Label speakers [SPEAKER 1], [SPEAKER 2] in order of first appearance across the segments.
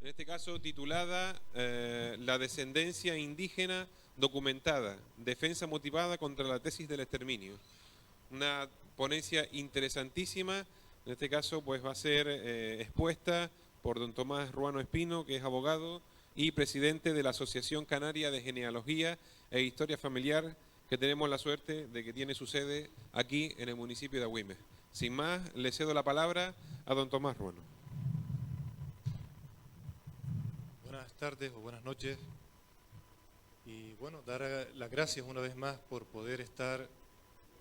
[SPEAKER 1] en este caso titulada La descendencia indígena documentada, defensa motivada contra la tesis del exterminio. Una ponencia interesantísima, en este caso pues va a ser expuesta por don Tomás Ruano Espino, que es abogado y presidente de la Asociación Canaria de Genealogía e Historia Familiar, que tenemos la suerte de que tiene su sede aquí en el municipio de Agüimes. Sin más, le cedo la palabra a don Tomás Ruano.
[SPEAKER 2] Buenas tardes o buenas noches y bueno, dar las gracias una vez más por poder estar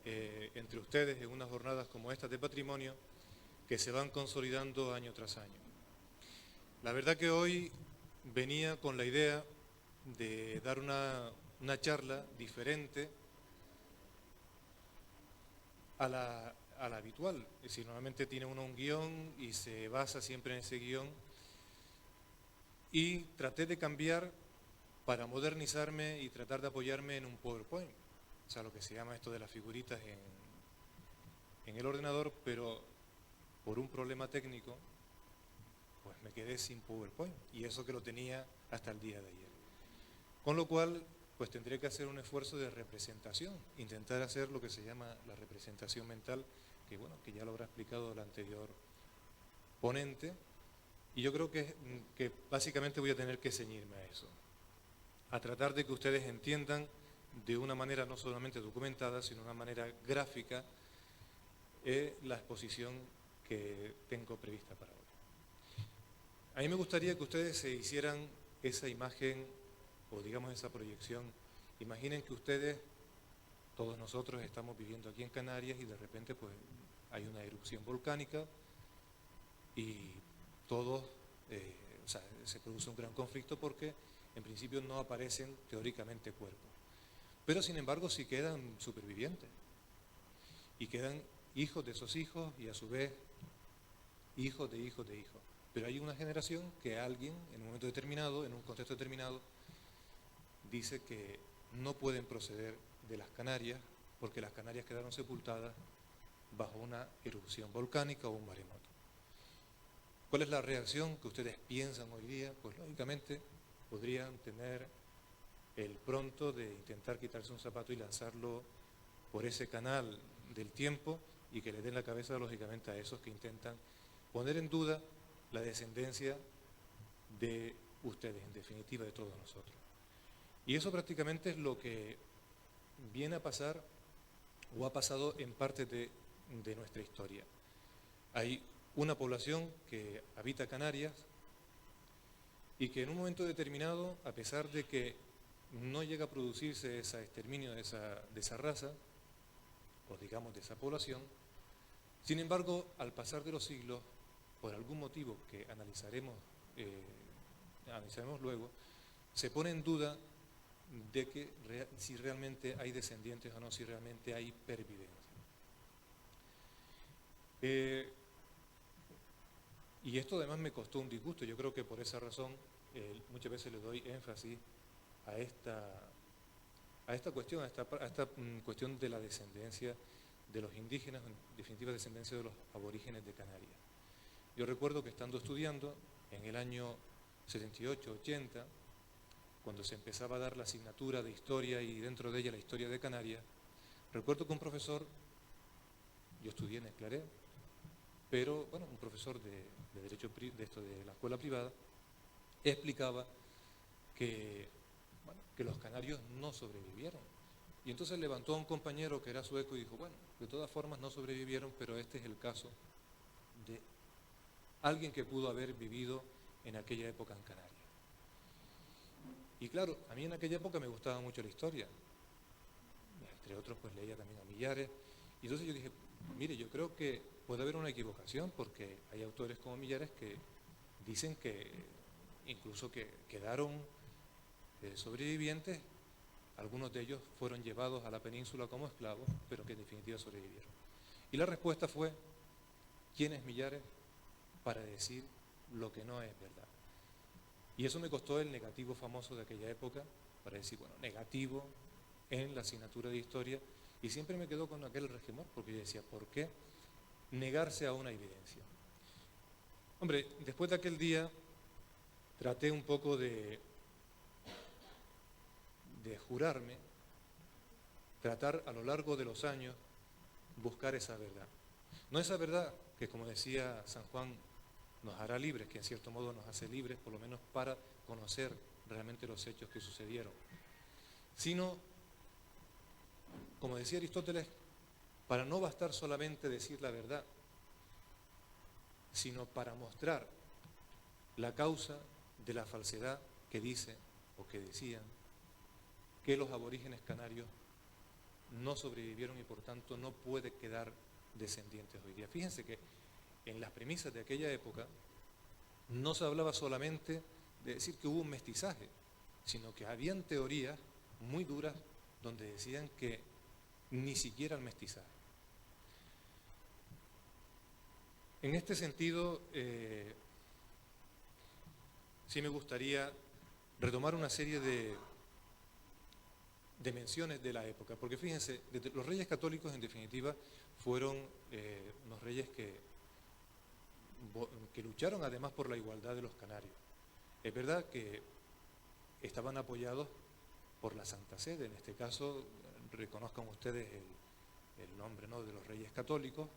[SPEAKER 2] entre ustedes en unas jornadas como estas de patrimonio que se van consolidando año tras año. La verdad que hoy venía con la idea de dar una charla diferente a la habitual. Es decir, normalmente tiene uno un guión y se basa siempre en ese guión, y traté de cambiar para modernizarme y tratar de apoyarme en un PowerPoint, o sea, lo que se llama esto de las figuritas en el ordenador, pero por un problema técnico, pues me quedé sin PowerPoint, y eso que lo tenía hasta el día de ayer. Con lo cual, pues tendré que hacer un esfuerzo de representación, intentar hacer lo que se llama la representación mental, que bueno, que ya lo habrá explicado el anterior ponente, y yo creo que básicamente voy a tener que ceñirme a eso, a tratar de que ustedes entiendan de una manera no solamente documentada, sino de una manera gráfica, la exposición que tengo prevista para hoy. A mí me gustaría que ustedes se hicieran esa imagen, o digamos esa proyección. Imaginen que ustedes, todos nosotros, estamos viviendo aquí en Canarias y de repente pues hay una erupción volcánica y todos, o sea, se produce un gran conflicto porque en principio no aparecen teóricamente cuerpos. Pero sin embargo sí quedan supervivientes y quedan hijos de esos hijos y a su vez hijos de hijos de hijos. Pero hay una generación que alguien en un momento determinado, en un contexto determinado, dice que no pueden proceder de las Canarias porque las Canarias quedaron sepultadas bajo una erupción volcánica o un maremoto. ¿Cuál es la reacción que ustedes piensan hoy día? Pues lógicamente podrían tener el pronto de intentar quitarse un zapato y lanzarlo por ese canal del tiempo y que le den la cabeza lógicamente a esos que intentan poner en duda la descendencia de ustedes, en definitiva de todos nosotros. Y eso prácticamente es lo que viene a pasar o ha pasado en parte de nuestra historia. Hay una población que habita Canarias y que en un momento determinado, a pesar de que no llega a producirse ese exterminio de esa raza, o digamos de esa población, sin embargo, al pasar de los siglos, por algún motivo que analizaremos luego, se pone en duda de que si realmente hay descendientes o no, si realmente hay pervivencia. Y esto además me costó un disgusto. Yo creo que por esa razón muchas veces le doy énfasis a esta cuestión, a esta cuestión de la descendencia de los indígenas, en definitiva descendencia de los aborígenes de Canarias. Yo recuerdo que estando estudiando en el año 78-80, cuando se empezaba a dar la asignatura de historia y dentro de ella la historia de Canarias, recuerdo que un profesor, yo estudié en Esclaré, pero bueno, un profesor de derecho de la escuela privada, explicaba que los canarios no sobrevivieron. Y entonces levantó a un compañero que era sueco y dijo, bueno, de todas formas no sobrevivieron, pero este es el caso de alguien que pudo haber vivido en aquella época en Canarias. Y claro, a mí en aquella época me gustaba mucho la historia. Entre otros, pues leía también a Millares. Y entonces yo dije, mire, yo creo que puede haber una equivocación porque hay autores como Millares que dicen que incluso que quedaron sobrevivientes, algunos de ellos fueron llevados a la península como esclavos, pero que en definitiva sobrevivieron. Y la respuesta fue, ¿quién es Millares para decir lo que no es verdad? Y eso me costó el negativo famoso de aquella época, para decir, bueno, negativo en la asignatura de historia, y siempre me quedó con aquel resquemor, porque yo decía, ¿por qué negarse a una evidencia? Hombre, después de aquel día, traté un poco de jurarme, tratar a lo largo de los años, buscar esa verdad. No esa verdad que, como decía San Juan, nos hará libres, que en cierto modo nos hace libres, por lo menos para conocer realmente los hechos que sucedieron, sino, como decía Aristóteles, para no bastar solamente decir la verdad, sino para mostrar la causa de la falsedad que dice o que decían que los aborígenes canarios no sobrevivieron y por tanto no puede quedar descendientes hoy día. Fíjense que en las premisas de aquella época no se hablaba solamente de decir que hubo un mestizaje, sino que habían teorías muy duras donde decían que ni siquiera el mestizaje. En este sentido, sí me gustaría retomar una serie de menciones de la época, porque fíjense, los reyes católicos en definitiva fueron unos reyes que lucharon además por la igualdad de los canarios. Es verdad que estaban apoyados por la Santa Sede, en este caso reconozcan ustedes el nombre, ¿no?, de los reyes católicos,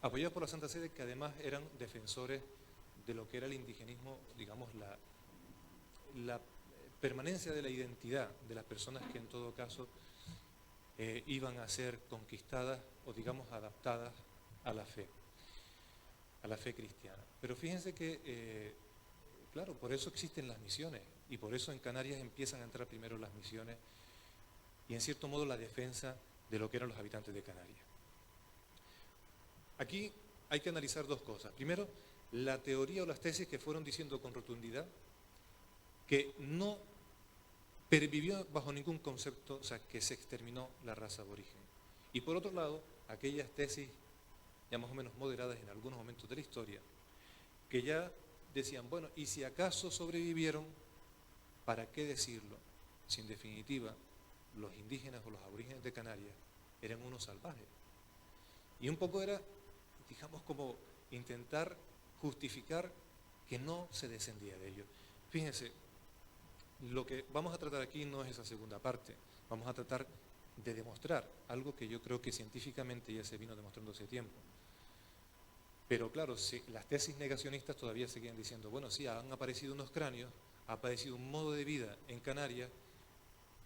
[SPEAKER 2] apoyados por la Santa Sede, que además eran defensores de lo que era el indigenismo, digamos, la permanencia de la identidad de las personas que en todo caso iban a ser conquistadas o, digamos, adaptadas a la fe cristiana. Pero fíjense que, claro, por eso existen las misiones y por eso en Canarias empiezan a entrar primero las misiones y en cierto modo la defensa de lo que eran los habitantes de Canarias. Aquí hay que analizar dos cosas. Primero, la teoría o las tesis que fueron diciendo con rotundidad que no pervivió bajo ningún concepto, o sea, que se exterminó la raza aborigen. Y por otro lado, aquellas tesis ya más o menos moderadas en algunos momentos de la historia, que ya decían, bueno, y si acaso sobrevivieron, ¿para qué decirlo? Si en definitiva los indígenas o los aborígenes de Canarias eran unos salvajes. Y un poco era, digamos, como intentar justificar que no se descendía de ellos. Fíjense, lo que vamos a tratar aquí no es esa segunda parte, vamos a tratar de demostrar algo que yo creo que científicamente ya se vino demostrando hace tiempo. Pero claro, si las tesis negacionistas todavía seguían diciendo, bueno, sí, han aparecido unos cráneos, ha aparecido un modo de vida en Canarias,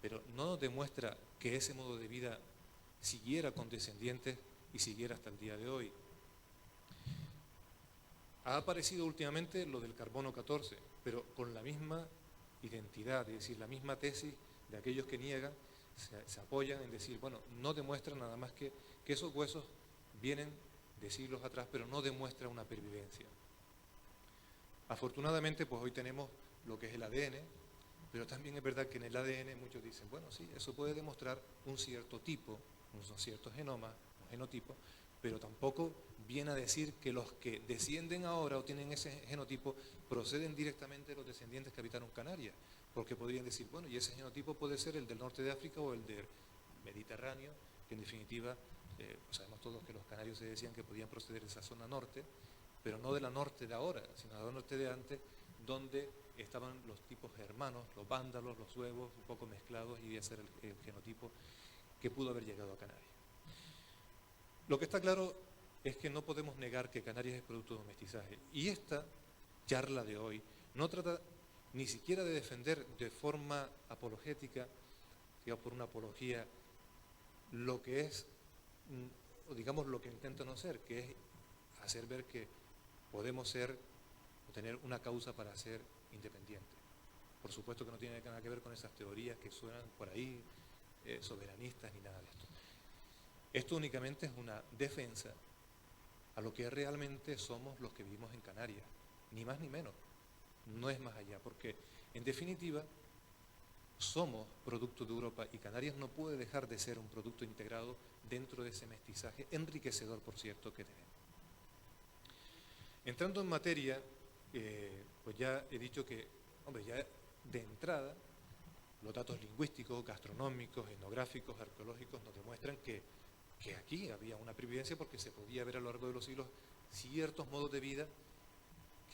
[SPEAKER 2] pero no nos demuestra que ese modo de vida siguiera con descendientes y siguiera hasta el día de hoy. Ha aparecido últimamente lo del carbono 14, pero con la misma identidad, es decir, la misma tesis de aquellos que niegan, se apoyan en decir, bueno, no demuestra nada más que esos huesos vienen de siglos atrás, pero no demuestra una pervivencia. Afortunadamente, pues hoy tenemos lo que es el ADN, pero también es verdad que en el ADN muchos dicen, bueno, sí, eso puede demostrar un cierto tipo, unos ciertos genomas, un genotipo, pero tampoco viene a decir que los que descienden ahora o tienen ese genotipo proceden directamente de los descendientes que habitaron Canarias, porque podrían decir, bueno, y ese genotipo puede ser el del norte de África o el del Mediterráneo, que en definitiva, pues sabemos todos que los canarios se decían que podían proceder de esa zona norte, pero no de la norte de ahora, sino de la norte de antes, donde estaban los tipos hermanos, los vándalos, los suevos, un poco mezclados, y iba a ser el genotipo que pudo haber llegado a Canarias. Lo que está claro es que no podemos negar que Canarias es producto de un mestizaje. Y esta charla de hoy no trata ni siquiera de defender de forma apologética, digamos por una apología, lo que es, o digamos lo que intenta no ser, que es hacer ver que podemos ser o tener una causa para ser independientes. Por supuesto que no tiene nada que ver con esas teorías que suenan por ahí, soberanistas ni nada de esto. Esto únicamente es una defensa a lo que realmente somos los que vivimos en Canarias, ni más ni menos, no es más allá, porque en definitiva somos producto de Europa y Canarias no puede dejar de ser un producto integrado dentro de ese mestizaje, enriquecedor por cierto que tenemos. Entrando en materia, pues ya he dicho que, hombre, ya de entrada, los datos lingüísticos, gastronómicos, etnográficos, arqueológicos nos demuestran que aquí había una pervivencia porque se podía ver a lo largo de los siglos ciertos modos de vida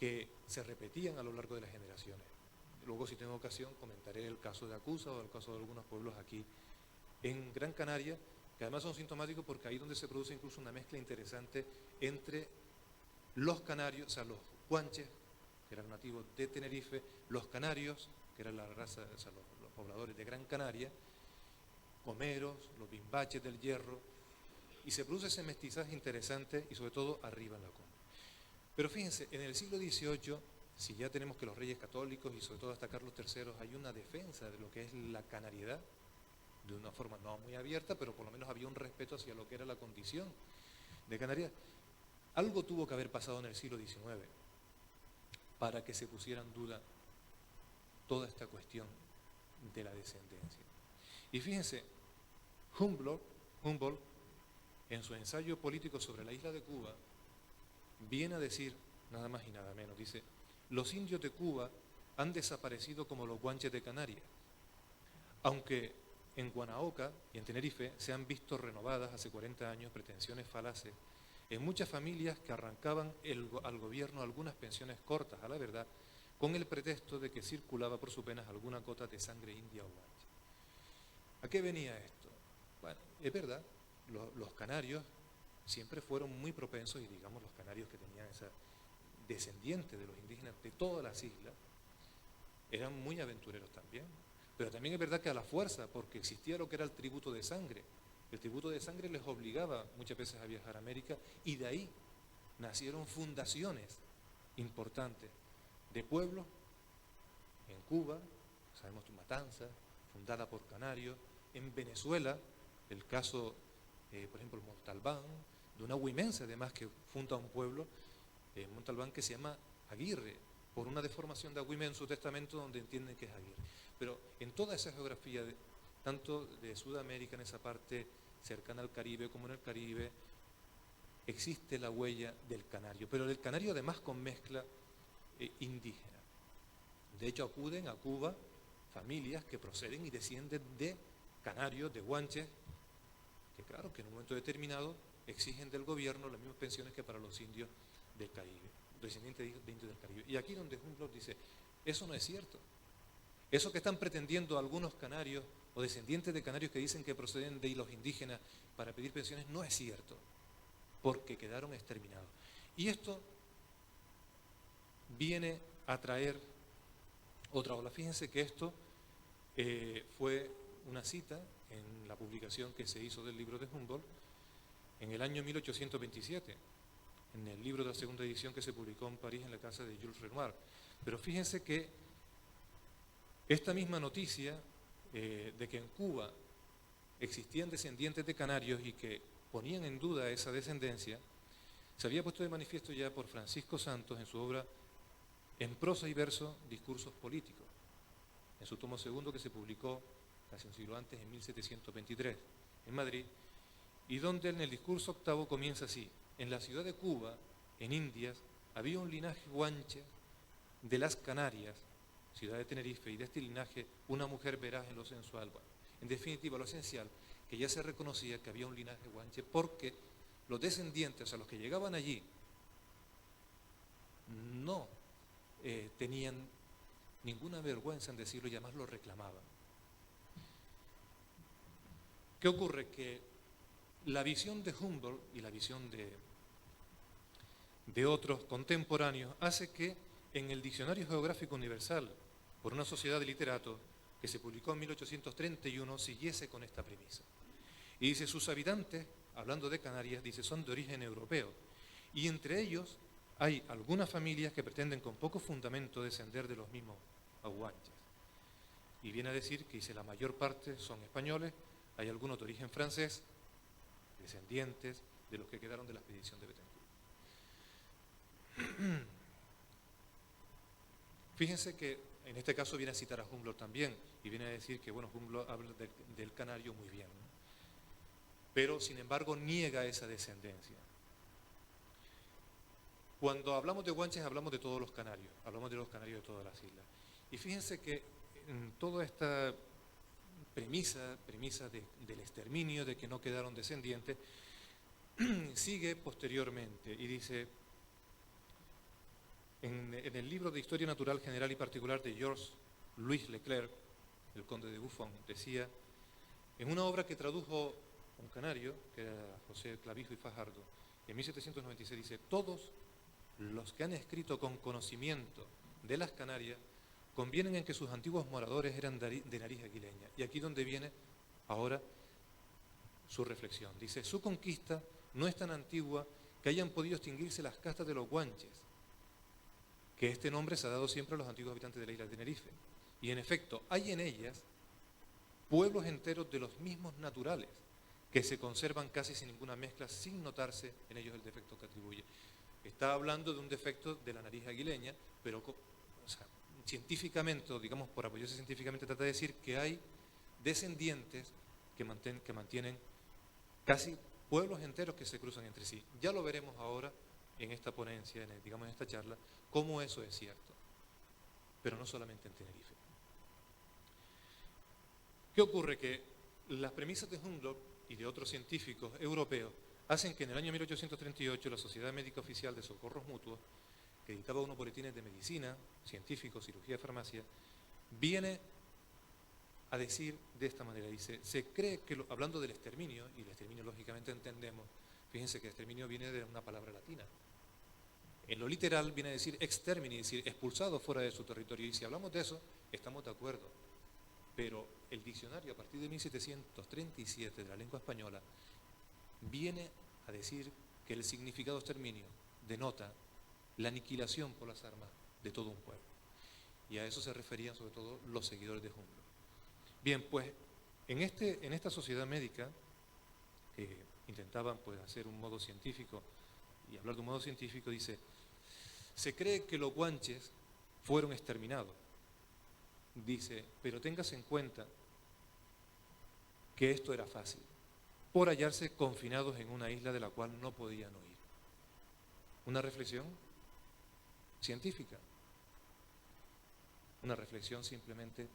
[SPEAKER 2] que se repetían a lo largo de las generaciones. Luego, si tengo ocasión, comentaré el caso de Acusa o el caso de algunos pueblos aquí en Gran Canaria, que además son sintomáticos porque ahí donde se produce incluso una mezcla interesante entre los canarios, o sea, los guanches, que eran nativos de Tenerife, los canarios, que eran la raza, o sea, los pobladores de Gran Canaria, comeros, los bimbaches del Hierro, y se produce ese mestizaje interesante y sobre todo arriba en la cumbre. Pero fíjense, en el siglo XVIII, si ya tenemos que los reyes católicos y sobre todo hasta Carlos III, hay una defensa de lo que es la canariedad, de una forma no muy abierta, pero por lo menos había un respeto hacia lo que era la condición de Canarias. Algo tuvo que haber pasado en el siglo XIX para que se pusiera en duda toda esta cuestión de la descendencia. Y fíjense, Humboldt, en su ensayo político sobre la isla de Cuba, viene a decir, nada más y nada menos, dice, los indios de Cuba han desaparecido como los guanches de Canarias, aunque en Guanaoca y en Tenerife se han visto renovadas hace 40 años pretensiones falaces en muchas familias que arrancaban al gobierno algunas pensiones cortas a la verdad con el pretexto de que circulaba por sus venas alguna gota de sangre india o guanche. ¿A qué venía esto? Bueno, es verdad, los canarios siempre fueron muy propensos, y digamos los canarios que tenían esa descendiente de los indígenas de todas las islas, eran muy aventureros también. Pero también es verdad que a la fuerza, porque existía lo que era el tributo de sangre. El tributo de sangre les obligaba muchas veces a viajar a América y de ahí nacieron fundaciones importantes de pueblos en Cuba, sabemos Matanzas, fundada por canarios, en Venezuela, el caso, por ejemplo, Montalbán, de una huimense además que funda un pueblo, Montalbán, que se llama Aguirre, por una deformación de Agüime en su testamento donde entienden que es Aguirre. Pero en toda esa geografía, tanto de Sudamérica, en esa parte cercana al Caribe como en el Caribe, existe la huella del canario, pero del canario además con mezcla indígena. De hecho, acuden a Cuba familias que proceden y descienden de canarios, de guanches, que claro, que en un momento determinado exigen del gobierno las mismas pensiones que para los indios del Caribe, descendientes de indios del Caribe. Y aquí donde Humboldt dice, eso no es cierto. Eso que están pretendiendo algunos canarios o descendientes de canarios que dicen que proceden de los indígenas para pedir pensiones no es cierto, porque quedaron exterminados. Y esto viene a traer otra ola. Fíjense que esto fue una cita en la publicación que se hizo del libro de Humboldt en el año 1827, en el libro de la segunda edición que se publicó en París en la casa de Jules Renoir. Pero fíjense que esta misma noticia de que en Cuba existían descendientes de canarios y que ponían en duda esa descendencia, se había puesto de manifiesto ya por Francisco Santos en su obra En prosa y verso, discursos políticos, en su tomo segundo que se publicó casi un siglo antes, en 1723, en Madrid, y donde en el discurso octavo comienza así: en la ciudad de Cuba, en Indias, había un linaje guanche de las Canarias, ciudad de Tenerife, y de este linaje una mujer veraz en lo sensual. Bueno, en definitiva, lo esencial, que ya se reconocía que había un linaje guanche porque los descendientes, o sea, los que llegaban allí, no tenían ninguna vergüenza en decirlo y además lo reclamaban. ¿Qué ocurre? Que la visión de Humboldt y la visión de otros contemporáneos hace que en el Diccionario Geográfico Universal, por una sociedad de literatos, que se publicó en 1831, siguiese con esta premisa. Y dice, sus habitantes, hablando de Canarias, dice, son de origen europeo, y entre ellos hay algunas familias que pretenden con poco fundamento descender de los mismos aguanches. Y viene a decir que dice, la mayor parte son españoles, hay algunos de origen francés, descendientes de los que quedaron de la expedición de Betancourt. Fíjense que en este caso viene a citar a Humboldt también, y viene a decir que, bueno, Humboldt habla del canario muy bien, ¿no? Pero sin embargo niega esa descendencia. Cuando hablamos de guanches hablamos de todos los canarios, hablamos de los canarios de todas las islas. Y fíjense que en toda esta premisa del exterminio, de que no quedaron descendientes, sigue posteriormente y dice, En el libro de Historia Natural General y Particular de Georges-Louis Leclerc, el conde de Buffon, decía, en una obra que tradujo un canario, que era José Clavijo y Fajardo, en 1796 dice, todos los que han escrito con conocimiento de las Canarias convienen en que sus antiguos moradores eran de nariz aguileña. Y aquí donde viene ahora su reflexión. Dice, su conquista no es tan antigua que hayan podido extinguirse las castas de los guanches, que este nombre se ha dado siempre a los antiguos habitantes de la isla de Tenerife. Y en efecto, hay en ellas pueblos enteros de los mismos naturales, que se conservan casi sin ninguna mezcla, sin notarse en ellos el defecto que atribuye. Está hablando de un defecto de la nariz aguileña, pero o sea, científicamente, o digamos por apoyarse científicamente, trata de decir que hay descendientes que mantienen casi pueblos enteros que se cruzan entre sí. Ya lo veremos ahora en esta ponencia, digamos en esta charla, cómo eso es cierto, pero no solamente en Tenerife. ¿Qué ocurre? Que las premisas de Humboldt y de otros científicos europeos hacen que en el año 1838 la Sociedad Médica Oficial de Socorros Mutuos, que editaba unos boletines de medicina, científicos, cirugía, farmacia, viene a decir de esta manera, dice, se cree que, hablando del exterminio, y el exterminio lógicamente entendemos, fíjense que exterminio viene de una palabra latina. En lo literal viene a decir extermini, es decir, expulsado fuera de su territorio, y si hablamos de eso, estamos de acuerdo. Pero el diccionario a partir de 1737 de la lengua española viene a decir que el significado exterminio denota la aniquilación por las armas de todo un pueblo. Y a eso se referían sobre todo los seguidores de Humboldt. Bien, pues en esta sociedad médica que intentaban pues hacer un modo científico y hablar de un modo científico, dice, se cree que los guanches fueron exterminados. Dice, pero téngase en cuenta que esto era fácil, por hallarse confinados en una isla de la cual no podían huir. Una reflexión científica, una reflexión simplemente,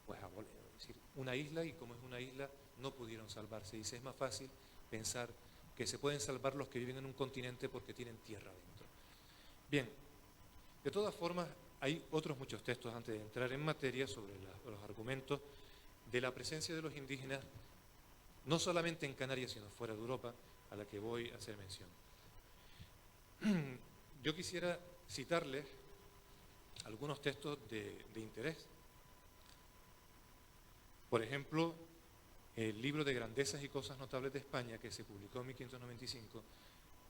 [SPEAKER 2] pues es decir, una isla, y como es una isla, no pudieron salvarse. Dice, es más fácil pensar que se pueden salvar los que viven en un continente porque tienen tierra dentro. Bien, de todas formas, hay otros muchos textos antes de entrar en materia sobre los argumentos de la presencia de los indígenas, no solamente en Canarias, sino fuera de Europa, a la que voy a hacer mención. Yo quisiera citarles algunos textos de interés. Por ejemplo, el libro de Grandezas y Cosas Notables de España, que se publicó en 1595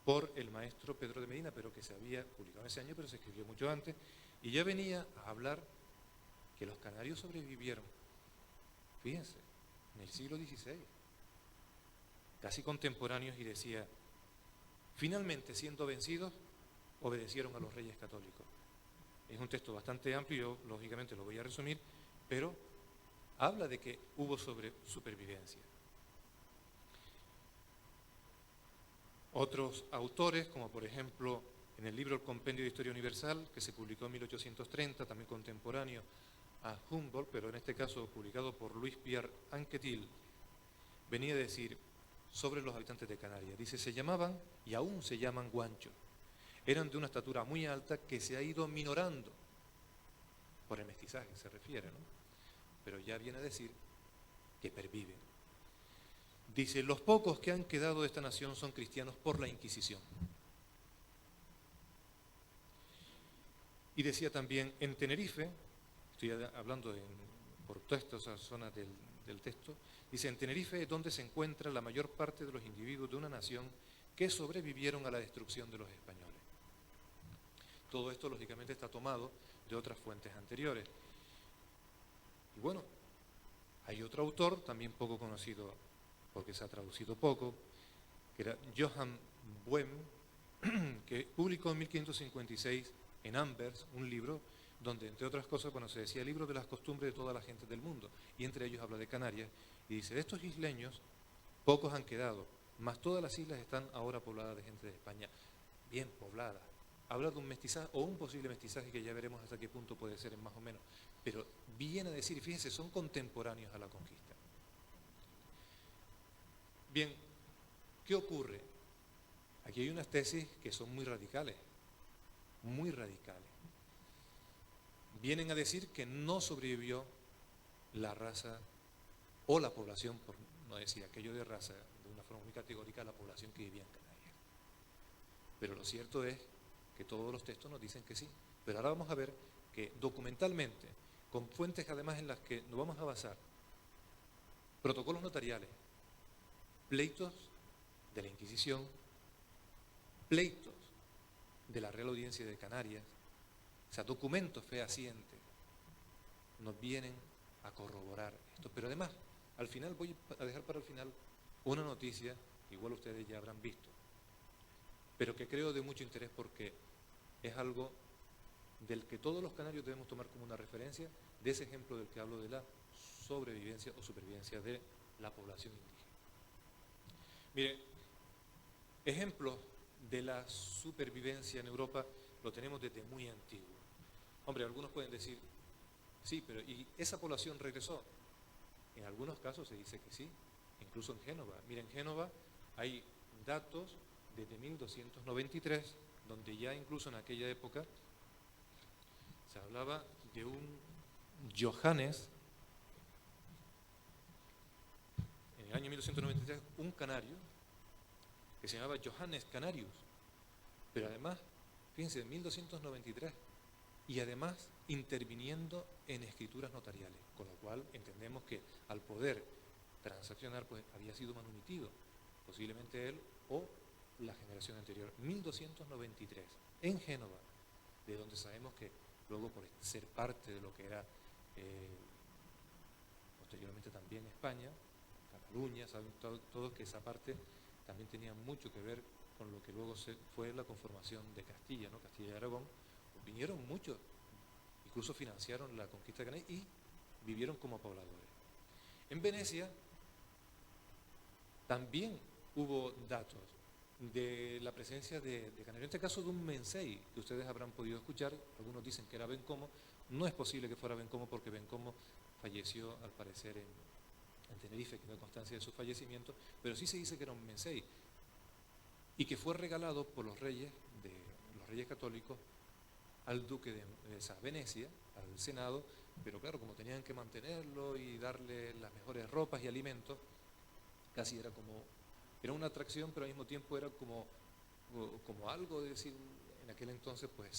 [SPEAKER 2] por el maestro Pedro de Medina, pero que se había publicado ese año, pero se escribió mucho antes, y ya venía a hablar que los canarios sobrevivieron, fíjense, en el siglo XVI, casi contemporáneos, y decía, finalmente siendo vencidos, obedecieron a los reyes católicos. Es un texto bastante amplio, yo lógicamente lo voy a resumir, pero habla de que hubo supervivencia. Otros autores, como por ejemplo en el libro El Compendio de Historia Universal, que se publicó en 1830, también contemporáneo a Humboldt, pero en este caso publicado por Louis-Pierre Anquetil, venía a decir sobre los habitantes de Canarias. Dice, se llamaban, y aún se llaman, guanchos. Eran de una estatura muy alta que se ha ido minorando, por el mestizaje se refiere, ¿no? Pero ya viene a decir que perviven. Dice, los pocos que han quedado de esta nación son cristianos por la Inquisición. Y decía también, en Tenerife, estoy hablando por toda esta zona del texto, dice, en Tenerife es donde se encuentra la mayor parte de los individuos de una nación que sobrevivieron a la destrucción de los españoles. Todo esto, lógicamente, está tomado de otras fuentes anteriores. Y bueno, hay otro autor, también poco conocido, porque se ha traducido poco, que era Johann Boehm, que publicó en 1556 en Anvers un libro donde, entre otras cosas, cuando se decía libro de las costumbres de toda la gente del mundo, y entre ellos habla de Canarias, y dice, de estos isleños, pocos han quedado, mas todas las islas están ahora pobladas de gente de España, bien pobladas. Habla de un mestizaje, o un posible mestizaje, que ya veremos hasta qué punto puede ser más o menos, pero viene a decir, fíjense, son contemporáneos a la conquista. Bien, ¿qué ocurre? Aquí hay unas tesis que son muy radicales. muy radicales. Vienen a decir que no sobrevivió la raza o la población, por no decir aquello de raza, de una forma muy categórica, la población que vivía en Canarias. Pero lo cierto es que todos los textos nos dicen que sí. Pero ahora vamos a ver que documentalmente, con fuentes además en las que nos vamos a basar, protocolos notariales, pleitos de la Inquisición, pleitos de la Real Audiencia de Canarias, o sea, documentos fehacientes, nos vienen a corroborar esto. Pero además, al final voy a dejar para el final una noticia, igual ustedes ya habrán visto, pero que creo de mucho interés porque es algo del que todos los canarios debemos tomar como una referencia, de ese ejemplo del que hablo de la sobrevivencia o supervivencia de la población indígena. Mire, ejemplos de la supervivencia en Europa lo tenemos desde muy antiguo. Hombre, algunos pueden decir, sí, pero ¿y esa población regresó? En algunos casos se dice que sí, incluso en Génova. Mira, en Génova hay datos desde 1293, donde ya incluso en aquella época se hablaba de un Johannes, en el año 1293, un canario, que se llamaba Johannes Canarius, pero además, fíjense, en 1293, y además interviniendo en escrituras notariales, con lo cual entendemos que al poder transaccionar, pues había sido manumitido, posiblemente él o la generación anterior. 1293, en Génova, de donde sabemos que luego por ser parte de lo que era posteriormente también España, Cataluña, saben todos que esa parte también tenía mucho que ver con lo que luego fue la conformación de Castilla, ¿no? Castilla y Aragón. Pues vinieron muchos, incluso financiaron la conquista de Canarias y vivieron como pobladores. En Venecia también hubo datos de la presencia de canarios, en este caso de un Mensei, que ustedes habrán podido escuchar. Algunos dicen que era Bencomo, no es posible que fuera Bencomo porque Bencomo falleció al parecer en Tenerife, que no hay constancia de su fallecimiento, pero sí se dice que era un Mensei y que fue regalado por los reyes católicos al duque de Venecia, al Senado, pero claro, como tenían que mantenerlo y darle las mejores ropas y alimentos, casi era una atracción, pero al mismo tiempo era como algo de decir, en aquel entonces, pues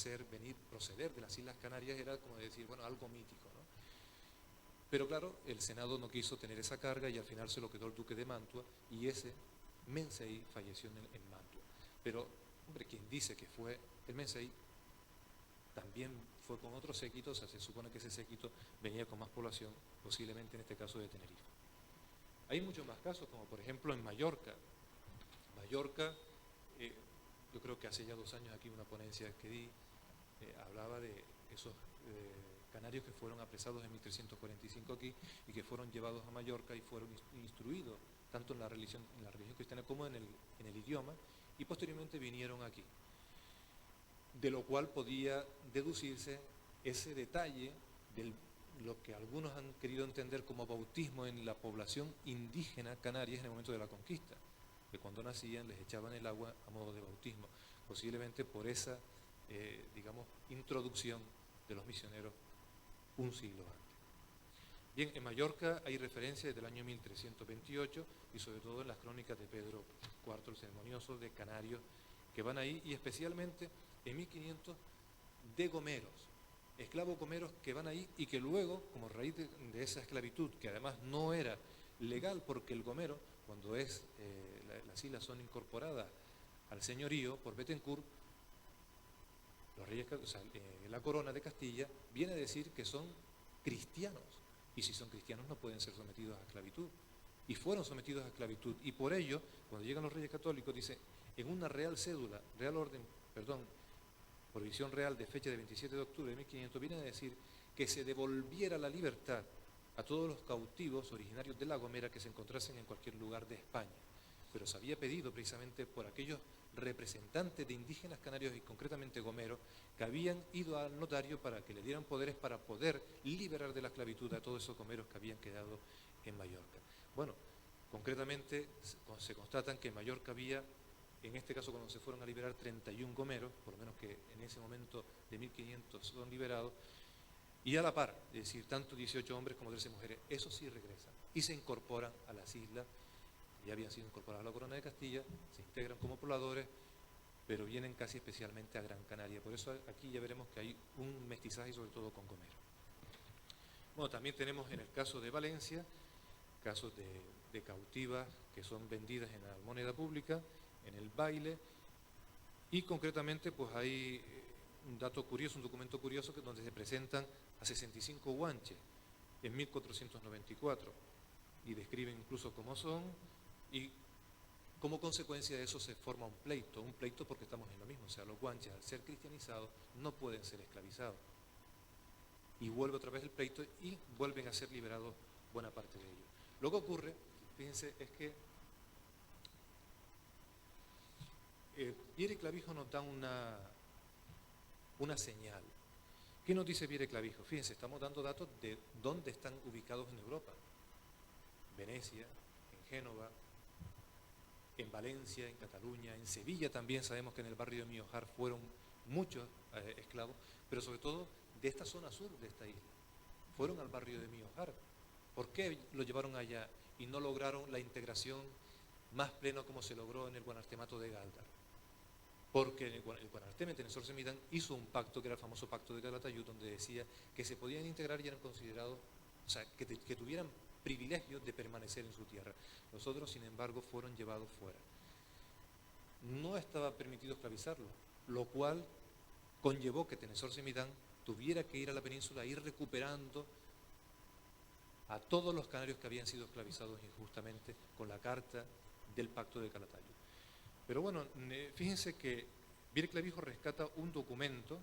[SPEAKER 2] proceder de las Islas Canarias era como decir, bueno, algo mítico, ¿no? Pero claro, el Senado no quiso tener esa carga y al final se lo quedó el duque de Mantua y ese Mensei falleció en Mantua. Pero, hombre, quien dice que fue el Mensei también fue con otro séquito, o sea, se supone que ese séquito venía con más población, posiblemente en este caso de Tenerife. Hay muchos más casos, como por ejemplo en Mallorca. Mallorca, yo creo que hace ya 2 años aquí una ponencia que di, hablaba de esos canarios que fueron apresados en 1345 aquí y que fueron llevados a Mallorca y fueron instruidos tanto en la religión cristiana como en el idioma, y posteriormente vinieron aquí. De lo cual podía deducirse ese detalle de lo que algunos han querido entender como bautismo en la población indígena canarias en el momento de la conquista, que cuando nacían les echaban el agua a modo de bautismo, posiblemente por esa, digamos, introducción de los misioneros un siglo antes. Bien, en Mallorca hay referencias desde el año 1328 y sobre todo en las crónicas de Pedro IV el Ceremonioso, de canarios que van ahí, y especialmente en 1500 de gomeros, esclavos gomeros que van ahí y que luego, como raíz de esa esclavitud, que además no era legal porque el gomero, cuando las islas son incorporadas al señorío por Bethencourt, los reyes, la corona de Castilla viene a decir que son cristianos, y si son cristianos no pueden ser sometidos a esclavitud, y fueron sometidos a esclavitud, y por ello, cuando llegan los reyes católicos, dice, en una real cédula, provisión real de fecha de 27 de octubre de 1500, viene a decir que se devolviera la libertad a todos los cautivos originarios de La Gomera que se encontrasen en cualquier lugar de España. Pero se había pedido precisamente por aquellos representantes de indígenas canarios y concretamente gomeros que habían ido al notario para que le dieran poderes para poder liberar de la esclavitud a todos esos gomeros que habían quedado en Mallorca. Bueno, concretamente se constatan que en Mallorca había en este caso cuando se fueron a liberar 31 gomeros, por lo menos que en ese momento de 1500 son liberados, y a la par, es decir, tanto 18 hombres como 13 mujeres, esos sí regresan y se incorporan a las islas, ya habían sido incorporadas a la Corona de Castilla, se integran como pobladores, pero vienen casi especialmente a Gran Canaria. Por eso aquí ya veremos que hay un mestizaje, sobre todo con gomeros. Bueno, también tenemos en el caso de Valencia, casos de cautivas que son vendidas en la moneda pública, en el baile, y concretamente pues hay un dato curioso, un documento curioso que donde se presentan a 65 guanches en 1494 y describen incluso cómo son, y como consecuencia de eso se forma un pleito porque estamos en lo mismo, o sea, los guanches al ser cristianizados no pueden ser esclavizados. Y vuelve otra vez el pleito y vuelven a ser liberados buena parte de ellos. Lo que ocurre, fíjense, es que Viera y Clavijo nos da una señal. ¿Qué nos dice Viera y Clavijo? Fíjense, estamos dando datos de dónde están ubicados en Europa. Venecia, en Génova, en Valencia, en Cataluña, en Sevilla también sabemos que en el barrio de Miojar fueron muchos esclavos, pero sobre todo de esta zona sur de esta isla. Fueron al barrio de Miojar. ¿Por qué lo llevaron allá y no lograron la integración más plena como se logró en el Guanartemato de Gáldar? Porque el Guanarteme, Tenezor Semidán, hizo un pacto que era el famoso pacto de Calatayud, donde decía que se podían integrar y eran considerados, o sea, que tuvieran privilegios de permanecer en su tierra. Los otros, sin embargo, fueron llevados fuera. No estaba permitido esclavizarlos, lo cual conllevó que Tenezor Semidán tuviera que ir a la península, ir recuperando a todos los canarios que habían sido esclavizados injustamente con la carta del pacto de Calatayud. Pero bueno, fíjense que Viera y Clavijo rescata un documento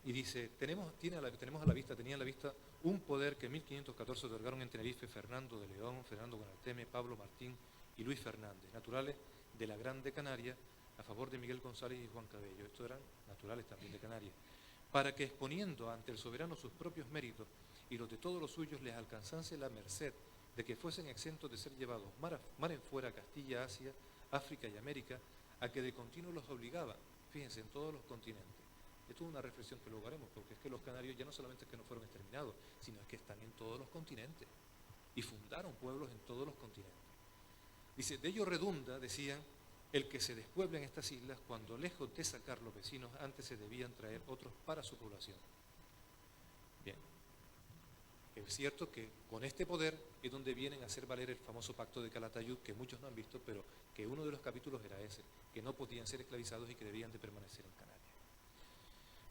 [SPEAKER 2] y dice, tenían a la vista un poder que en 1514 otorgaron en Tenerife Fernando de León, Fernando Guanarteme, Pablo Martín y Luis Fernández, naturales de la Grande Canaria, a favor de Miguel González y Juan Cabello. Estos eran naturales también de Canarias, para que exponiendo ante el soberano sus propios méritos y los de todos los suyos les alcanzase la merced de que fuesen exentos de ser llevados mar en fuera a Castilla, Asia, África y América, a que de continuo los obligaba, fíjense, en todos los continentes. Esto es una reflexión que luego haremos, porque es que los canarios ya no solamente es que no fueron exterminados, sino es que están en todos los continentes y fundaron pueblos en todos los continentes. Dice, de ello redunda, decían, el que se despueblen estas islas cuando lejos de sacar los vecinos antes se debían traer otros para su población. Bien, es cierto que con este poder es donde vienen a hacer valer el famoso pacto de Calatayud, que muchos no han visto, pero que uno de los capítulos era ese, que no podían ser esclavizados y que debían de permanecer en Canarias.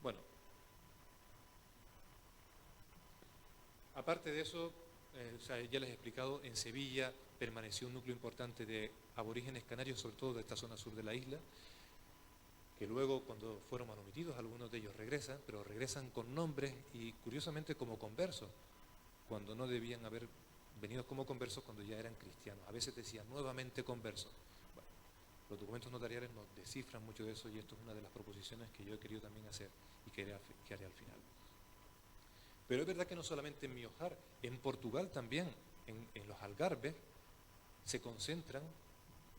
[SPEAKER 2] Bueno, aparte de eso, ya les he explicado, en Sevilla permaneció un núcleo importante de aborígenes canarios, sobre todo de esta zona sur de la isla, que luego cuando fueron manomitidos, algunos de ellos regresan, pero regresan con nombres y curiosamente como conversos, cuando no debían haber venido como conversos cuando ya eran cristianos. A veces decían nuevamente conversos. Bueno, los documentos notariales nos descifran mucho de eso y esto es una de las proposiciones que yo he querido también hacer y que haré al final. Pero es verdad que no solamente en Miojar, en Portugal también, en los Algarves, se concentran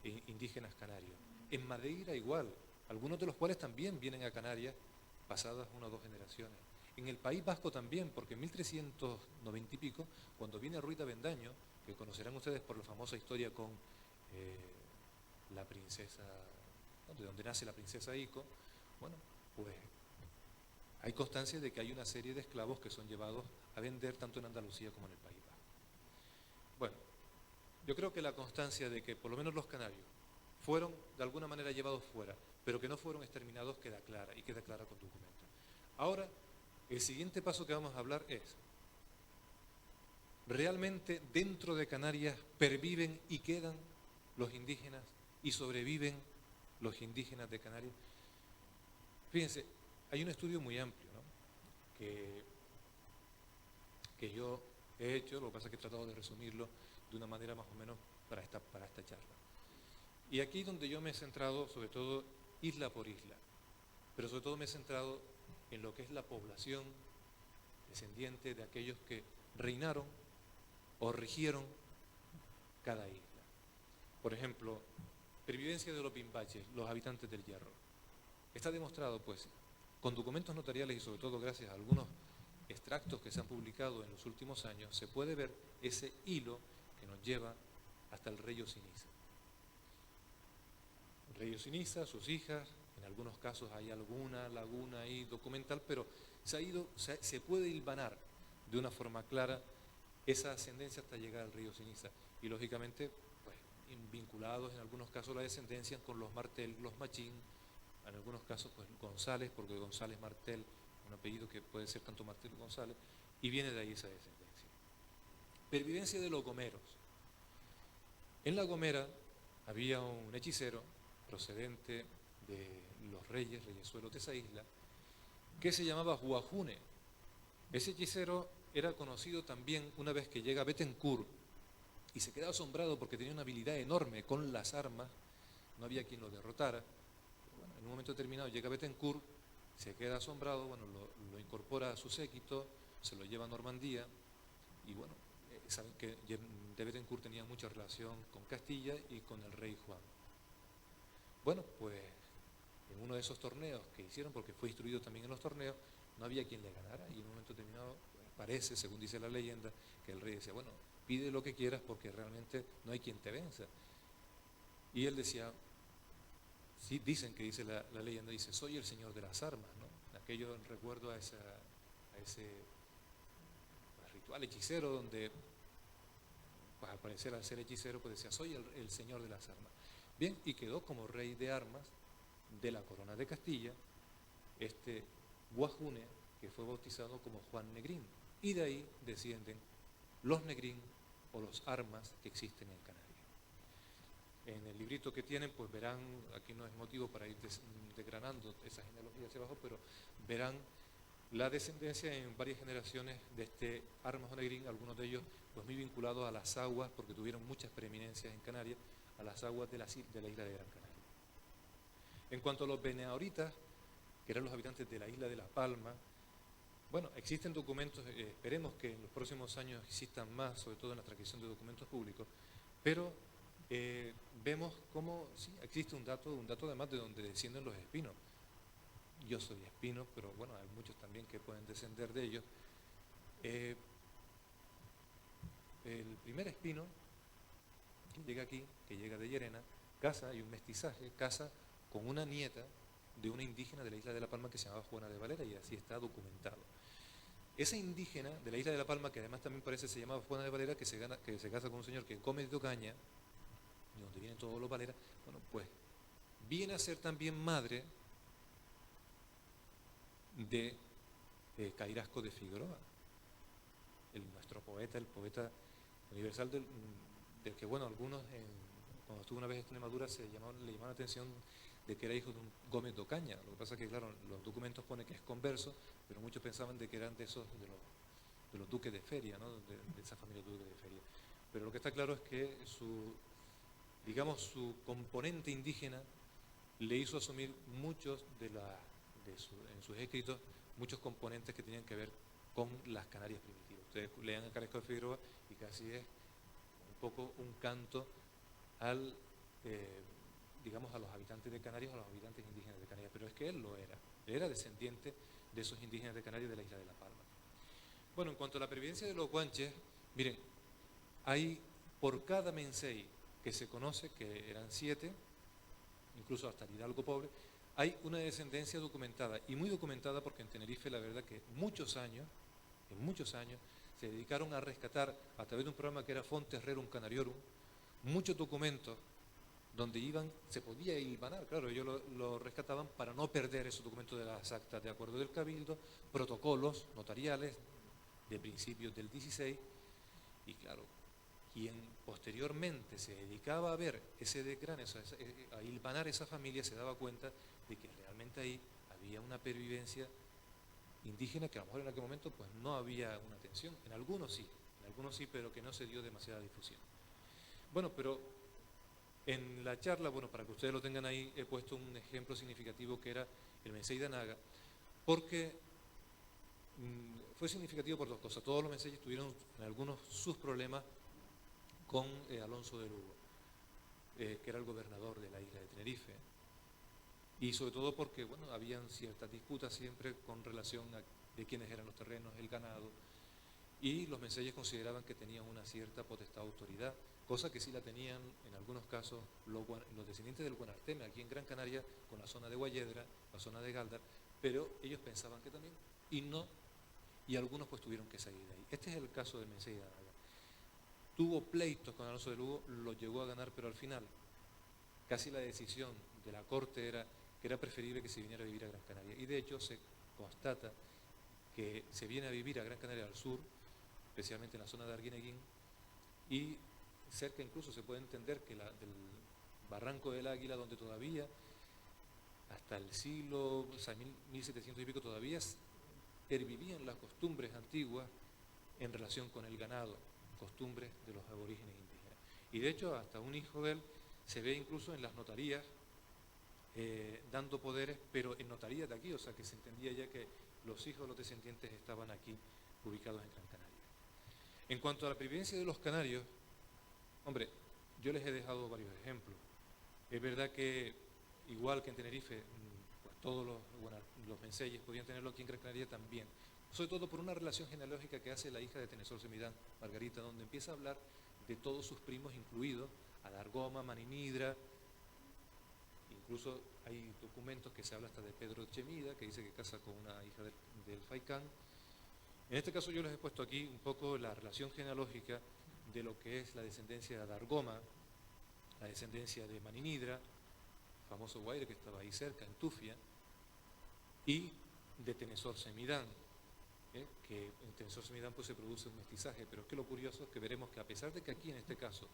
[SPEAKER 2] indígenas canarios. En Madeira igual, algunos de los cuales también vienen a Canarias pasadas 1 o 2 generaciones. En el País Vasco también, porque en 1390 y pico, cuando viene Ruiz de Avendaño, que conocerán ustedes por la famosa historia con la princesa, ¿no?, de donde nace la princesa Ico, bueno, pues hay constancia de que hay una serie de esclavos que son llevados a vender tanto en Andalucía como en el País Vasco. Bueno, yo creo que la constancia de que por lo menos los canarios fueron de alguna manera llevados fuera, pero que no fueron exterminados queda clara y queda clara con documentos. Ahora, el siguiente paso que vamos a hablar es, ¿realmente dentro de Canarias perviven y quedan los indígenas y sobreviven los indígenas de Canarias? Fíjense, hay un estudio muy amplio, ¿no?, que yo he hecho, lo que pasa es que he tratado de resumirlo de una manera más o menos para esta charla. Y aquí donde yo me he centrado, sobre todo isla por isla, pero sobre todo me he centrado en lo que es la población descendiente de aquellos que reinaron o rigieron cada isla. Por ejemplo, Pervivencia de los Pimbaches, los habitantes del Hierro. Está demostrado, pues, con documentos notariales y sobre todo gracias a algunos extractos que se han publicado en los últimos años, se puede ver ese hilo que nos lleva hasta el rey Osiniza. El rey Osiniza, sus hijas, en algunos casos hay alguna laguna ahí documental, pero se puede hilvanar de una forma clara esa ascendencia hasta llegar al rey Osiniza. Y lógicamente, pues, vinculados en algunos casos a la descendencia con los Martel, los Machín, en algunos casos pues González, porque González Martel, un apellido que puede ser tanto Martel o González, y viene de ahí esa descendencia. Pervivencia de los gomeros. En La Gomera había un hechicero procedente de los reyesuelos de esa isla, que se llamaba Guajune. Ese hechicero era conocido también una vez que llega a Bethencourt y se queda asombrado porque tenía una habilidad enorme con las armas, no había quien lo derrotara. Bueno, en un momento determinado llega a Bethencourt, se queda asombrado, bueno, lo incorpora a su séquito, se lo lleva a Normandía y bueno, saben que de Bethencourt tenía mucha relación con Castilla y con el rey Juan. Bueno, pues en uno de esos torneos que hicieron, porque fue instruido también en los torneos, no había quien le ganara y en un momento determinado parece, según dice la leyenda, que el rey decía, bueno, pide lo que quieras porque realmente no hay quien te venza. Y él decía, sí, dicen que dice la leyenda, dice, soy el señor de las armas, ¿no? Aquello en recuerdo a ese ritual hechicero donde, pues al parecer al ser hechicero, pues decía, soy el señor de las armas. Bien, y quedó como rey de armas de la corona de Castilla, este Guajune, que fue bautizado como Juan Negrín. Y de ahí descienden los Negrín o los armas que existen en Canarias. En el librito que tienen, pues verán, aquí no es motivo para ir desgranando esa genealogía hacia abajo, pero verán la descendencia en varias generaciones de este armas o Negrín, algunos de ellos pues muy vinculados a las aguas, porque tuvieron muchas preeminencias en Canarias, a las aguas de la isla de Gran Canaria. En cuanto a los beneaoritas, que eran los habitantes de la isla de La Palma, bueno, existen documentos, esperemos que en los próximos años existan más, sobre todo en la transcripción de documentos públicos, pero vemos cómo sí, existe un dato además de donde descienden los espinos. Yo soy espino, pero bueno, hay muchos también que pueden descender de ellos. El primer espino que llega aquí, que llega de Llerena, casa, hay un mestizaje, casa con una nieta de una indígena de la isla de La Palma que se llamaba Juana de Valera y así está documentado. Esa indígena de la isla de La Palma, que además también parece se llamaba Juana de Valera, que se casa con un señor que come de caña, de donde vienen todos los Valera, bueno, pues viene a ser también madre de Cairasco de Figueroa, nuestro poeta, el poeta universal del que, bueno, algunos cuando estuvo una vez en Extremadura le llamaron la atención de que era hijo de un Gómez de Ocaña. Lo que pasa es que, claro, los documentos pone que es converso, pero muchos pensaban de que eran de los duques de Feria, ¿no? de esa familia de duques de Feria. Pero lo que está claro es que su componente indígena le hizo asumir muchos en sus escritos, muchos componentes que tenían que ver con las Canarias primitivas. Ustedes lean a Cairasco de Figueroa y casi es un poco un canto al a los habitantes de Canarias, a los habitantes indígenas de Canarias, pero es que él era descendiente de esos indígenas de Canarias de la isla de La Palma. Bueno, en cuanto a la pervivencia de los guanches, miren, hay por cada mensei que se conoce, que eran 7, incluso hasta el Hidalgo pobre, hay una descendencia documentada, y muy documentada porque en Tenerife la verdad que en muchos años, se dedicaron a rescatar a través de un programa que era Fontes Rerum Canariorum, muchos documentos donde se podía hilvanar, claro, ellos lo rescataban para no perder esos documentos de las actas de acuerdo del Cabildo, protocolos notariales de principios del 16, y claro, quien posteriormente se dedicaba a ver ese desgrane, a hilvanar esa familia, se daba cuenta de que realmente ahí había una pervivencia indígena que a lo mejor en aquel momento pues no había una atención, en algunos sí, pero que no se dio demasiada difusión. Bueno, pero en la charla, bueno, para que ustedes lo tengan ahí, he puesto un ejemplo significativo que era el Mensei de Anaga, porque fue significativo por dos cosas. Todos los menseyes tuvieron en algunos sus problemas con Alonso de Lugo. que era el gobernador de la isla de Tenerife. Y sobre todo porque, bueno, habían ciertas disputas siempre con relación a de quiénes eran los terrenos, el ganado, y los menseyes consideraban que tenían una cierta potestad autoridad, cosa que sí la tenían en algunos casos los descendientes del Guanarteme, aquí en Gran Canaria, con la zona de Guayedra, la zona de Gáldar, pero ellos pensaban que también, y no, y algunos pues tuvieron que salir de ahí. Este es el caso del mensey de Aragón. Tuvo pleitos con Alonso de Lugo, lo llegó a ganar, pero al final casi la decisión de la corte era que era preferible que se viniera a vivir a Gran Canaria. Y de hecho se constata que se viene a vivir a Gran Canaria al sur, especialmente en la zona de Arguineguín, y cerca incluso se puede entender que del Barranco del Águila, donde todavía, hasta el siglo, o sea, 1700 y pico, todavía pervivían las costumbres antiguas en relación con el ganado, costumbres de los aborígenes indígenas. Y de hecho, hasta un hijo de él se ve incluso en las notarías dando poderes, pero en notarías de aquí, o sea que se entendía ya que los hijos de los descendientes estaban aquí ubicados en Gran Canaria. En cuanto a la pervivencia de los canarios, hombre, yo les he dejado varios ejemplos. Es verdad que, igual que en Tenerife, pues todos los menseyes podían tenerlo, aquí en Gran Canaria también. Sobre todo por una relación genealógica que hace la hija de Tenesor Semidán, Margarita, donde empieza a hablar de todos sus primos incluidos, Adargoma, Maninidra. Incluso hay documentos que se habla hasta de Pedro Chemida, que dice que casa con una hija del Faicán. En este caso yo les he puesto aquí un poco la relación genealógica de lo que es la descendencia de Adargoma, la descendencia de Maninidra, famoso Guaire que estaba ahí cerca, en Tufia, y de Tenesor Semidán, que en Tenesor Semidán pues se produce un mestizaje, pero es que lo curioso es que veremos que a pesar de que aquí en este caso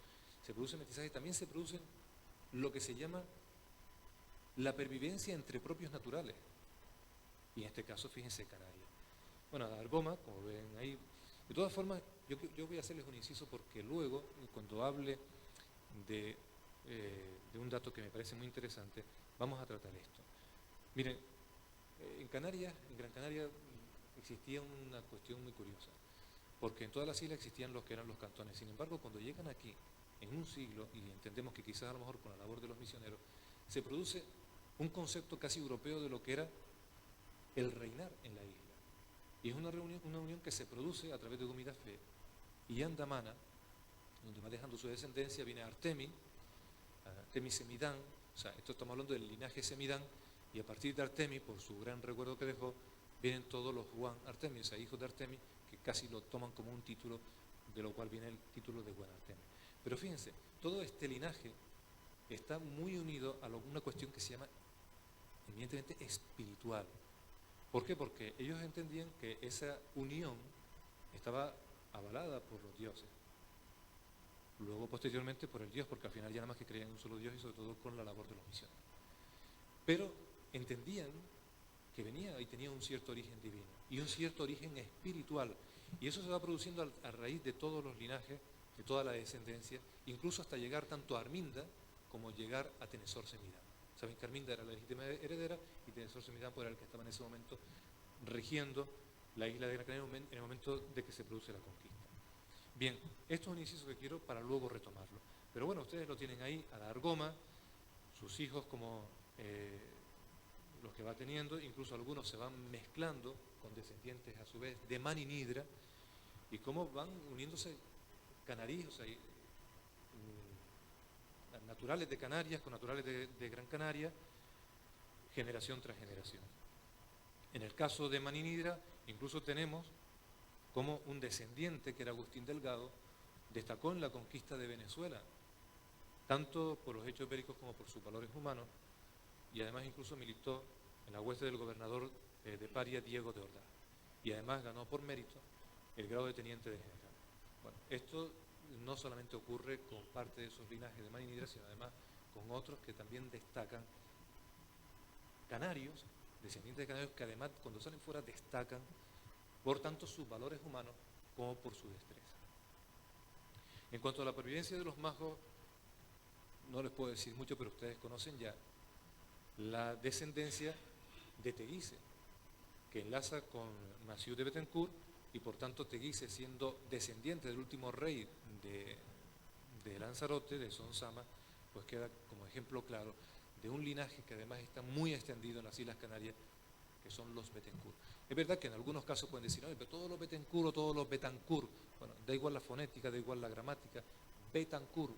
[SPEAKER 2] se produce mestizaje, también se produce lo que se llama la pervivencia entre propios naturales, y en este caso fíjense Canarias. Bueno, Adargoma, como ven ahí, de todas formas yo voy a hacerles un inciso porque luego cuando hable de un dato que me parece muy interesante, vamos a tratar esto. Miren, en Canarias, en Gran Canaria, existía una cuestión muy curiosa, porque en todas las islas existían los que eran los cantones. Sin embargo, cuando llegan aquí, en un siglo, y entendemos que quizás a lo mejor con la labor de los misioneros, se produce un concepto casi europeo de lo que era el reinar en la isla. Y es una unión que se produce a través de Gumidafe y Andamana, donde va dejando su descendencia, viene Artemi Semidán, o sea, esto estamos hablando del linaje Semidán, y a partir de Artemi, por su gran recuerdo que dejó, vienen todos los Juan Artemi, o sea, hijos de Artemi, que casi lo toman como un título, de lo cual viene el título de Juan Artemi. Pero fíjense, todo este linaje está muy unido a una cuestión que se llama, evidentemente, espiritual. ¿Por qué? Porque ellos entendían que esa unión estaba avalada por los dioses. Luego, posteriormente, por el Dios, porque al final ya nada más que creían en un solo Dios y sobre todo con la labor de los misioneros. Pero entendían que venía y tenía un cierto origen divino y un cierto origen espiritual. Y eso se va produciendo a raíz de todos los linajes, de toda la descendencia, incluso hasta llegar tanto a Arminda como llegar a Tenesor Semidán. Saben que Arminda era la legítima heredera y Tenesor Semidán era el que estaba en ese momento rigiendo la isla de Gran Canaria en el momento de que se produce la conquista. Bien, esto es un inciso que quiero para luego retomarlo. Pero bueno, ustedes lo tienen ahí, a Adargoma, sus hijos como los que va teniendo, incluso algunos se van mezclando con descendientes a su vez de Maninidra, y cómo van uniéndose canaríes, o sea, naturales de Canarias con naturales de Gran Canaria, generación tras generación. En el caso de Maninidra, incluso tenemos como un descendiente, que era Agustín Delgado, destacó en la conquista de Venezuela, tanto por los hechos bélicos como por sus valores humanos, y además incluso militó en la hueste del gobernador de Paria, Diego de Ordaz, y además ganó por mérito el grado de teniente de general. Bueno, esto no solamente ocurre con parte de esos linajes de Maninidra, sino además con otros que también destacan, canarios, descendientes de canarios, que además cuando salen fuera destacan por tanto sus valores humanos como por su destreza. En cuanto a la pervivencia de los majos, no les puedo decir mucho, pero ustedes conocen ya la descendencia de Teguise, que enlaza con Maciú de Betancourt, y por tanto Teguise, siendo descendiente del último rey de Lanzarote, de Sonsama, pues queda como ejemplo claro de un linaje que además está muy extendido en las Islas Canarias, que son los Bettencourt. Es verdad que en algunos casos pueden decir, no, pero todos los Bettencourt o todos los Betancourt, bueno, da igual la fonética, da igual la gramática, Bettencourt.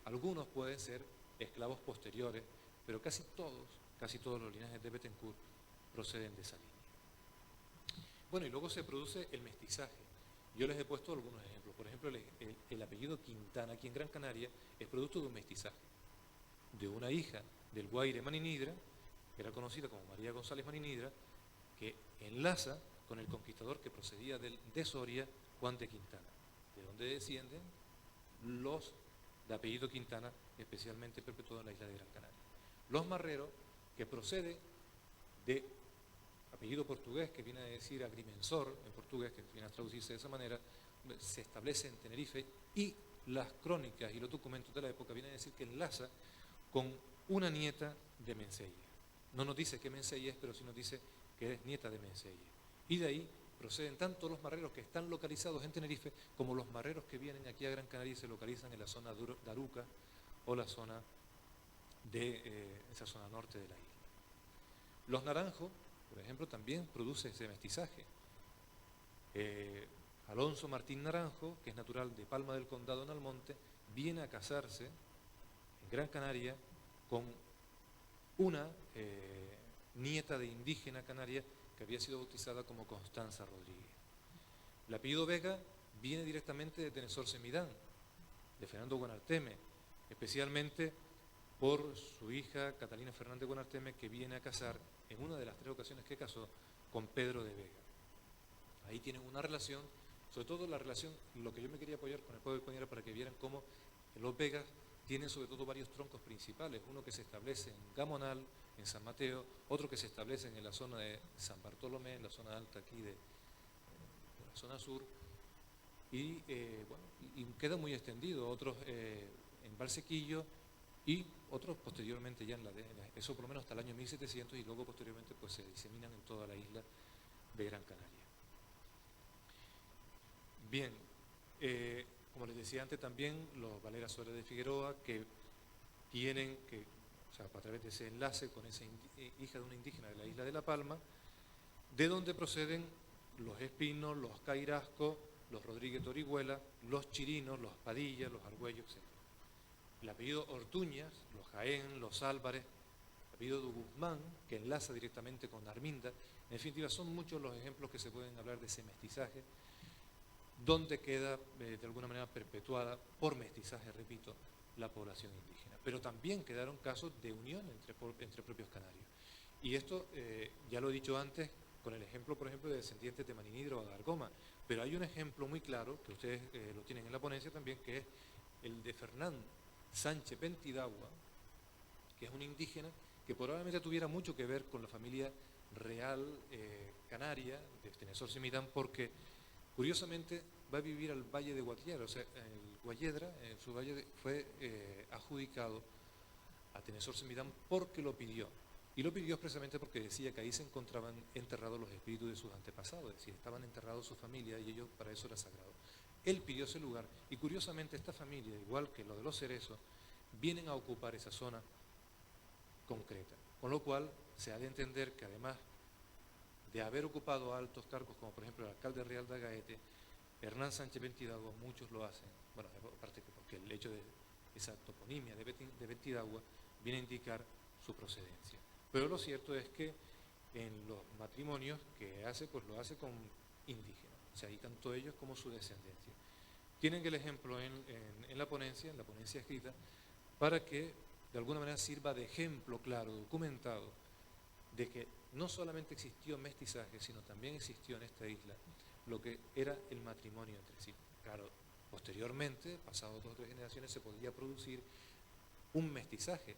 [SPEAKER 2] Algunos pueden ser esclavos posteriores, pero casi todos los linajes de Bettencourt proceden de esa línea. Bueno, y luego se produce el mestizaje. Yo les he puesto algunos ejemplos. Por ejemplo, el apellido Quintana aquí en Gran Canaria es producto de un mestizaje, de una hija del Guaire Maninidra, que era conocida como María González Maninidra, que enlaza con el conquistador que procedía de Soria, Juan de Quintana, de donde descienden los de apellido Quintana, especialmente perpetuados en la isla de Gran Canaria. Los Marreros, que procede de apellido portugués, que viene a decir agrimensor en portugués, que viene a traducirse de esa manera, se establece en Tenerife, y las crónicas y los documentos de la época vienen a decir que enlaza con una nieta de Menceyes. No nos dice qué Menceyes es, pero sí nos dice que es nieta de Menceyes. Y de ahí proceden tanto los marreros que están localizados en Tenerife, como los marreros que vienen aquí a Gran Canaria y se localizan en la zona de Aruca o la zona de esa zona norte de la isla. Los naranjos, por ejemplo, también produce ese mestizaje. Alonso Martín Naranjo, que es natural de Palma del Condado en Almonte, viene a casarse en Gran Canaria con una nieta de indígena canaria que había sido bautizada como Constanza Rodríguez. El apellido Vega viene directamente de Tenesor Semidán, de Fernando Guanarteme, especialmente por su hija Catalina Fernández Guanarteme, que viene a casar en una de las 3 ocasiones que casó con Pedro de Vega. Ahí tienen una relación, sobre todo la relación, lo que yo me quería apoyar con el pueblo de Coñera para que vieran cómo los Vegas tienen sobre todo varios troncos principales, uno que se establece en Gamonal, en San Mateo, otro que se establece en la zona de San Bartolomé, en la zona alta aquí de la zona sur, y bueno, y queda muy extendido, otros en Valsequillo y otros posteriormente ya eso por lo menos hasta el año 1700, y luego posteriormente pues se diseminan en toda la isla de Gran Canaria. Bien, como les decía antes también, los Valera Suárez de Figueroa, que tienen que, o sea, a través de ese enlace con esa hija de una indígena de la isla de La Palma, de donde proceden los Espinos, los Cairascos, los Rodríguez de Orihuela, los Chirinos, los Padilla, los Argüellos, etc. El apellido Ortuñas, los Jaén, los Álvarez, el apellido de Guzmán, que enlaza directamente con Arminda. En definitiva, son muchos los ejemplos que se pueden hablar de ese mestizaje, donde queda de alguna manera perpetuada por mestizaje, repito, la población indígena. Pero también quedaron casos de unión entre propios canarios. Y esto, ya lo he dicho antes, con el ejemplo, por ejemplo, de descendientes de Maninidro o de Argoma, pero hay un ejemplo muy claro, que ustedes lo tienen en la ponencia también, que es el de Fernán Sánchez Pentidagua, que es un indígena que probablemente tuviera mucho que ver con la familia real canaria de Tenesor Semidán, porque curiosamente va a vivir al valle de Guaquiara, o sea, el Guayedra, en su valle fue adjudicado a Tenesor Semidán porque lo pidió. Y lo pidió expresamente porque decía que ahí se encontraban enterrados los espíritus de sus antepasados, es decir, estaban enterrados su familia y ellos para eso era sagrado. Él pidió ese lugar y curiosamente esta familia, igual que lo de los Cerezos, vienen a ocupar esa zona concreta. Con lo cual se ha de entender que además de haber ocupado altos cargos, como por ejemplo el alcalde real de Agaete, Hernán Sánchez Pentidagua, muchos lo hacen, bueno, aparte porque el hecho de esa toponimia de Pentidagua viene a indicar su procedencia. Pero lo cierto es que en los matrimonios que hace, pues lo hace con indígenas, o sea, y tanto ellos como su descendencia. Tienen el ejemplo en la ponencia escrita, para que de alguna manera sirva de ejemplo claro, documentado, de que no solamente existió mestizaje, sino también existió en esta isla lo que era el matrimonio entre sí. Claro, posteriormente, pasados 2 o 3 generaciones, se podía producir un mestizaje,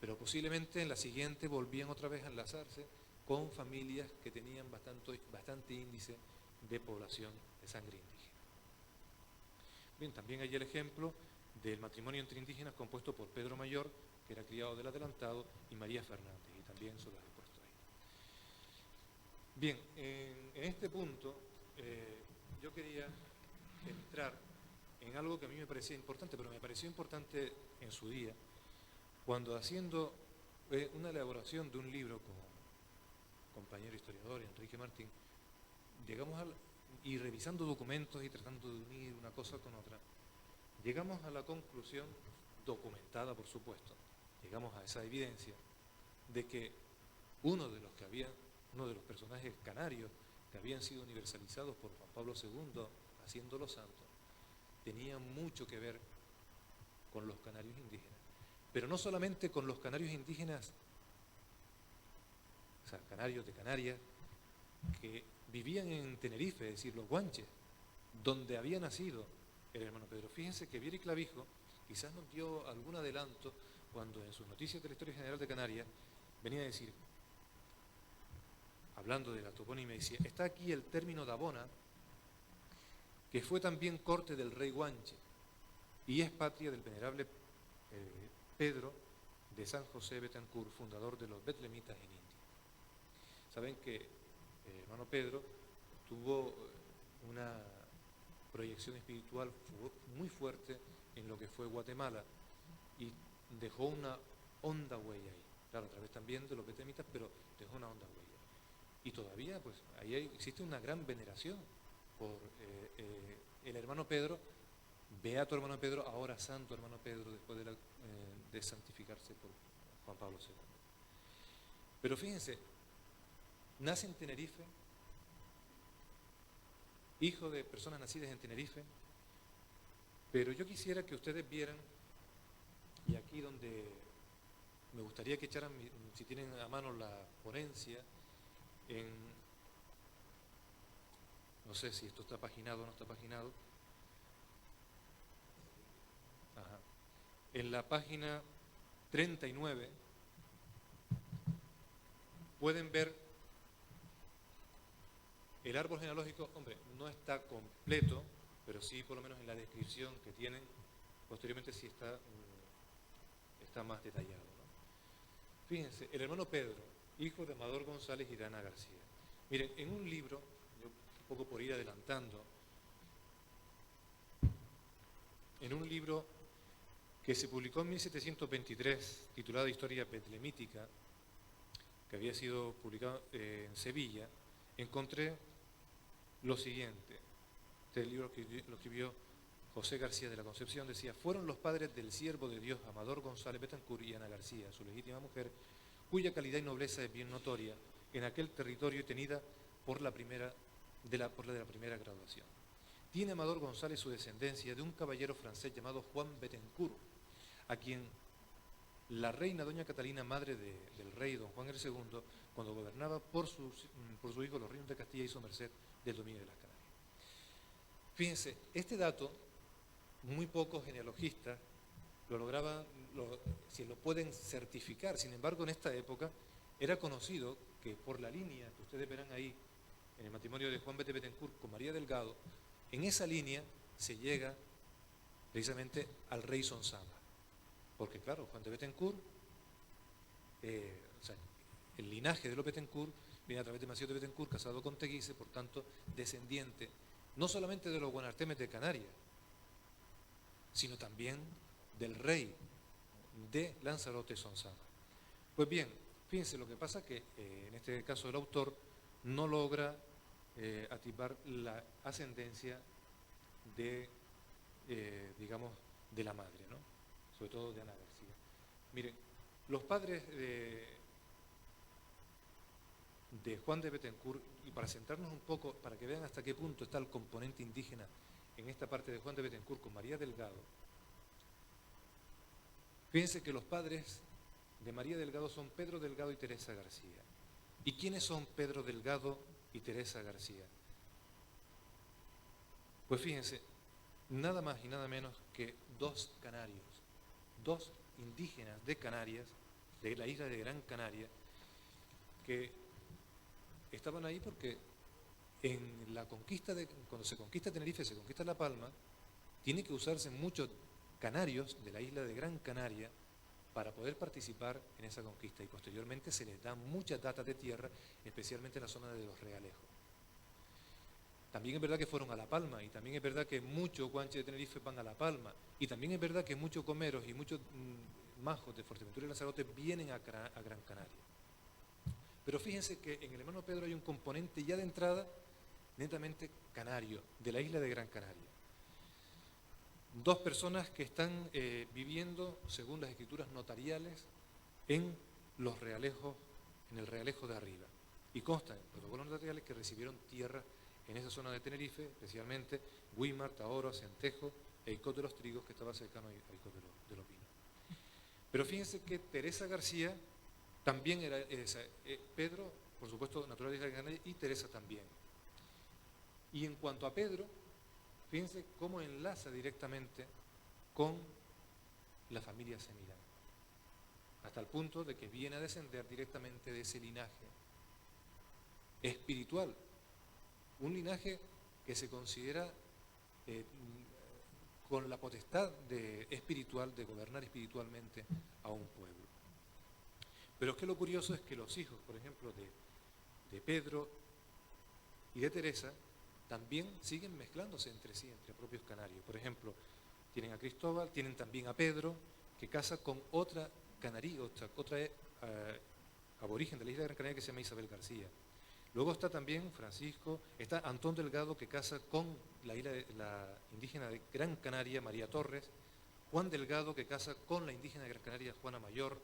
[SPEAKER 2] pero posiblemente en la siguiente volvían otra vez a enlazarse con familias que tenían bastante índice de población de sangre indígena. Bien, también hay el ejemplo del matrimonio entre indígenas compuesto por Pedro Mayor, que era criado del Adelantado, y María Fernández, y también se los he puesto ahí. Bien, en este punto yo quería entrar en algo que a mí me parecía importante, pero me pareció importante en su día, cuando haciendo una elaboración de un libro con compañero historiador Enrique Martín, y revisando documentos y tratando de unir una cosa con otra, llegamos a la conclusión, documentada por supuesto, llegamos a esa evidencia de que uno de los personajes canarios que habían sido universalizados por Juan Pablo II, haciéndolo santo, tenía mucho que ver con los canarios indígenas. Pero no solamente con los canarios indígenas, o sea, canarios de Canarias, que vivían en Tenerife, es decir, los guanches, donde había nacido el hermano Pedro. Fíjense que Vieri Clavijo quizás nos dio algún adelanto cuando en sus noticias de la Historia General de Canarias venía a decir, hablando de la toponimia, decía, está aquí el término Dabona, que fue también corte del rey Guanche, y es patria del venerable Pedro de San José Betancourt, fundador de los betlemitas en India. Saben que el hermano Pedro tuvo una proyección espiritual muy fuerte en lo que fue Guatemala y dejó una honda huella ahí. Claro, a través también de los betlemitas, pero dejó una honda huella. Y todavía, pues, ahí existe una gran veneración por el hermano Pedro, beato hermano Pedro, ahora santo hermano Pedro, después de santificarse por Juan Pablo II. Pero fíjense, nace en Tenerife, hijo de personas nacidas en Tenerife, pero yo quisiera que ustedes vieran, y aquí donde me gustaría que echaran, si tienen a mano la ponencia, no sé si esto está paginado o no está paginado. Ajá. En la página 39 pueden ver el árbol genealógico. Hombre, no está completo, pero sí por lo menos en la descripción que tienen, posteriormente sí está más detallado, ¿no? Fíjense, el hermano Pedro, hijo de Amador González y de Ana García. Miren, en un libro, yo un poco por ir adelantando, en un libro que se publicó en 1723, titulado Historia Betlemítica, que había sido publicado en Sevilla, encontré lo siguiente. Este libro que lo escribió José García de la Concepción, decía, fueron los padres del siervo de Dios Amador González Betancourt y Ana García, su legítima mujer, cuya calidad y nobleza es bien notoria en aquel territorio tenida por la primera graduación. Tiene Amador González su descendencia de un caballero francés llamado Juan Betancourt, a quien la reina doña Catalina, madre del rey don Juan el II, cuando gobernaba por su hijo los reinos de Castilla, hizo merced del dominio de las Canarias. Fíjense, este dato, muy pocos genealogistas lo lograban, si lo pueden certificar. Sin embargo, en esta época era conocido que por la línea que ustedes verán ahí, en el matrimonio de Juan de Betancourt con María Delgado, en esa línea se llega precisamente al rey Sonzaba. Porque claro, Juan de Betancourt, o sea, el linaje de los Betancourt viene a través de Macías de Betancourt, casado con Teguise, por tanto, descendiente no solamente de los guanartemes de Canarias, sino también del rey de Lanzarote Sonzaba. Pues bien, fíjense, lo que pasa que en este caso el autor no logra atisbar la ascendencia de, digamos, de la madre, ¿no? Sobre todo de Ana García. Miren, los padres de Juan de Betancourt, y para centrarnos un poco, para que vean hasta qué punto está el componente indígena en esta parte de Juan de Betancourt con María Delgado, fíjense que los padres de María Delgado son Pedro Delgado y Teresa García. ¿Y quiénes son Pedro Delgado y Teresa García? Pues fíjense, nada más y nada menos que dos canarios, dos indígenas de Canarias, de la isla de Gran Canaria, que estaban ahí porque en la conquista cuando se conquista Tenerife, se conquista La Palma, tiene que usarse muchos canarios de la isla de Gran Canaria para poder participar en esa conquista, y posteriormente se les da muchas datas de tierra, especialmente en la zona de los Realejos. También es verdad que fueron a La Palma, y también es verdad que muchos guanches de Tenerife van a La Palma, y también es verdad que muchos comeros y muchos majos de Fuerteventura y Lanzarote vienen a Gran Canaria. Pero fíjense que en el hermano Pedro hay un componente ya de entrada netamente canario, de la isla de Gran Canaria. Dos personas que están viviendo, según las escrituras notariales, en los realejos, en el realejo de arriba. Y consta en protocolos notariales que recibieron tierra en esa zona de Tenerife, especialmente Güímar, Tahoro, Acentejo e Icod de los Trigos, que estaba cercano a Icod de los Pinos. Pero fíjense que Teresa García también era Pedro, por supuesto, natural de Isla de Gran Canaria, y Teresa también. Y en cuanto a Pedro, fíjense cómo enlaza directamente con la familia Semirán, hasta el punto de que viene a descender directamente de ese linaje espiritual, un linaje que se considera con la potestad espiritual de gobernar espiritualmente a un pueblo. Pero es que lo curioso es que los hijos, por ejemplo, de Pedro y de Teresa, también siguen mezclándose entre sí, entre propios canarios. Por ejemplo, tienen a Cristóbal, tienen también a Pedro, que casa con otra canarí, otra aborigen de la isla de Gran Canaria que se llama Isabel García. Luego está también Francisco, está Antón Delgado, que casa con la indígena de Gran Canaria, María Torres, Juan Delgado, que casa con la indígena de Gran Canaria, Juana Mayor,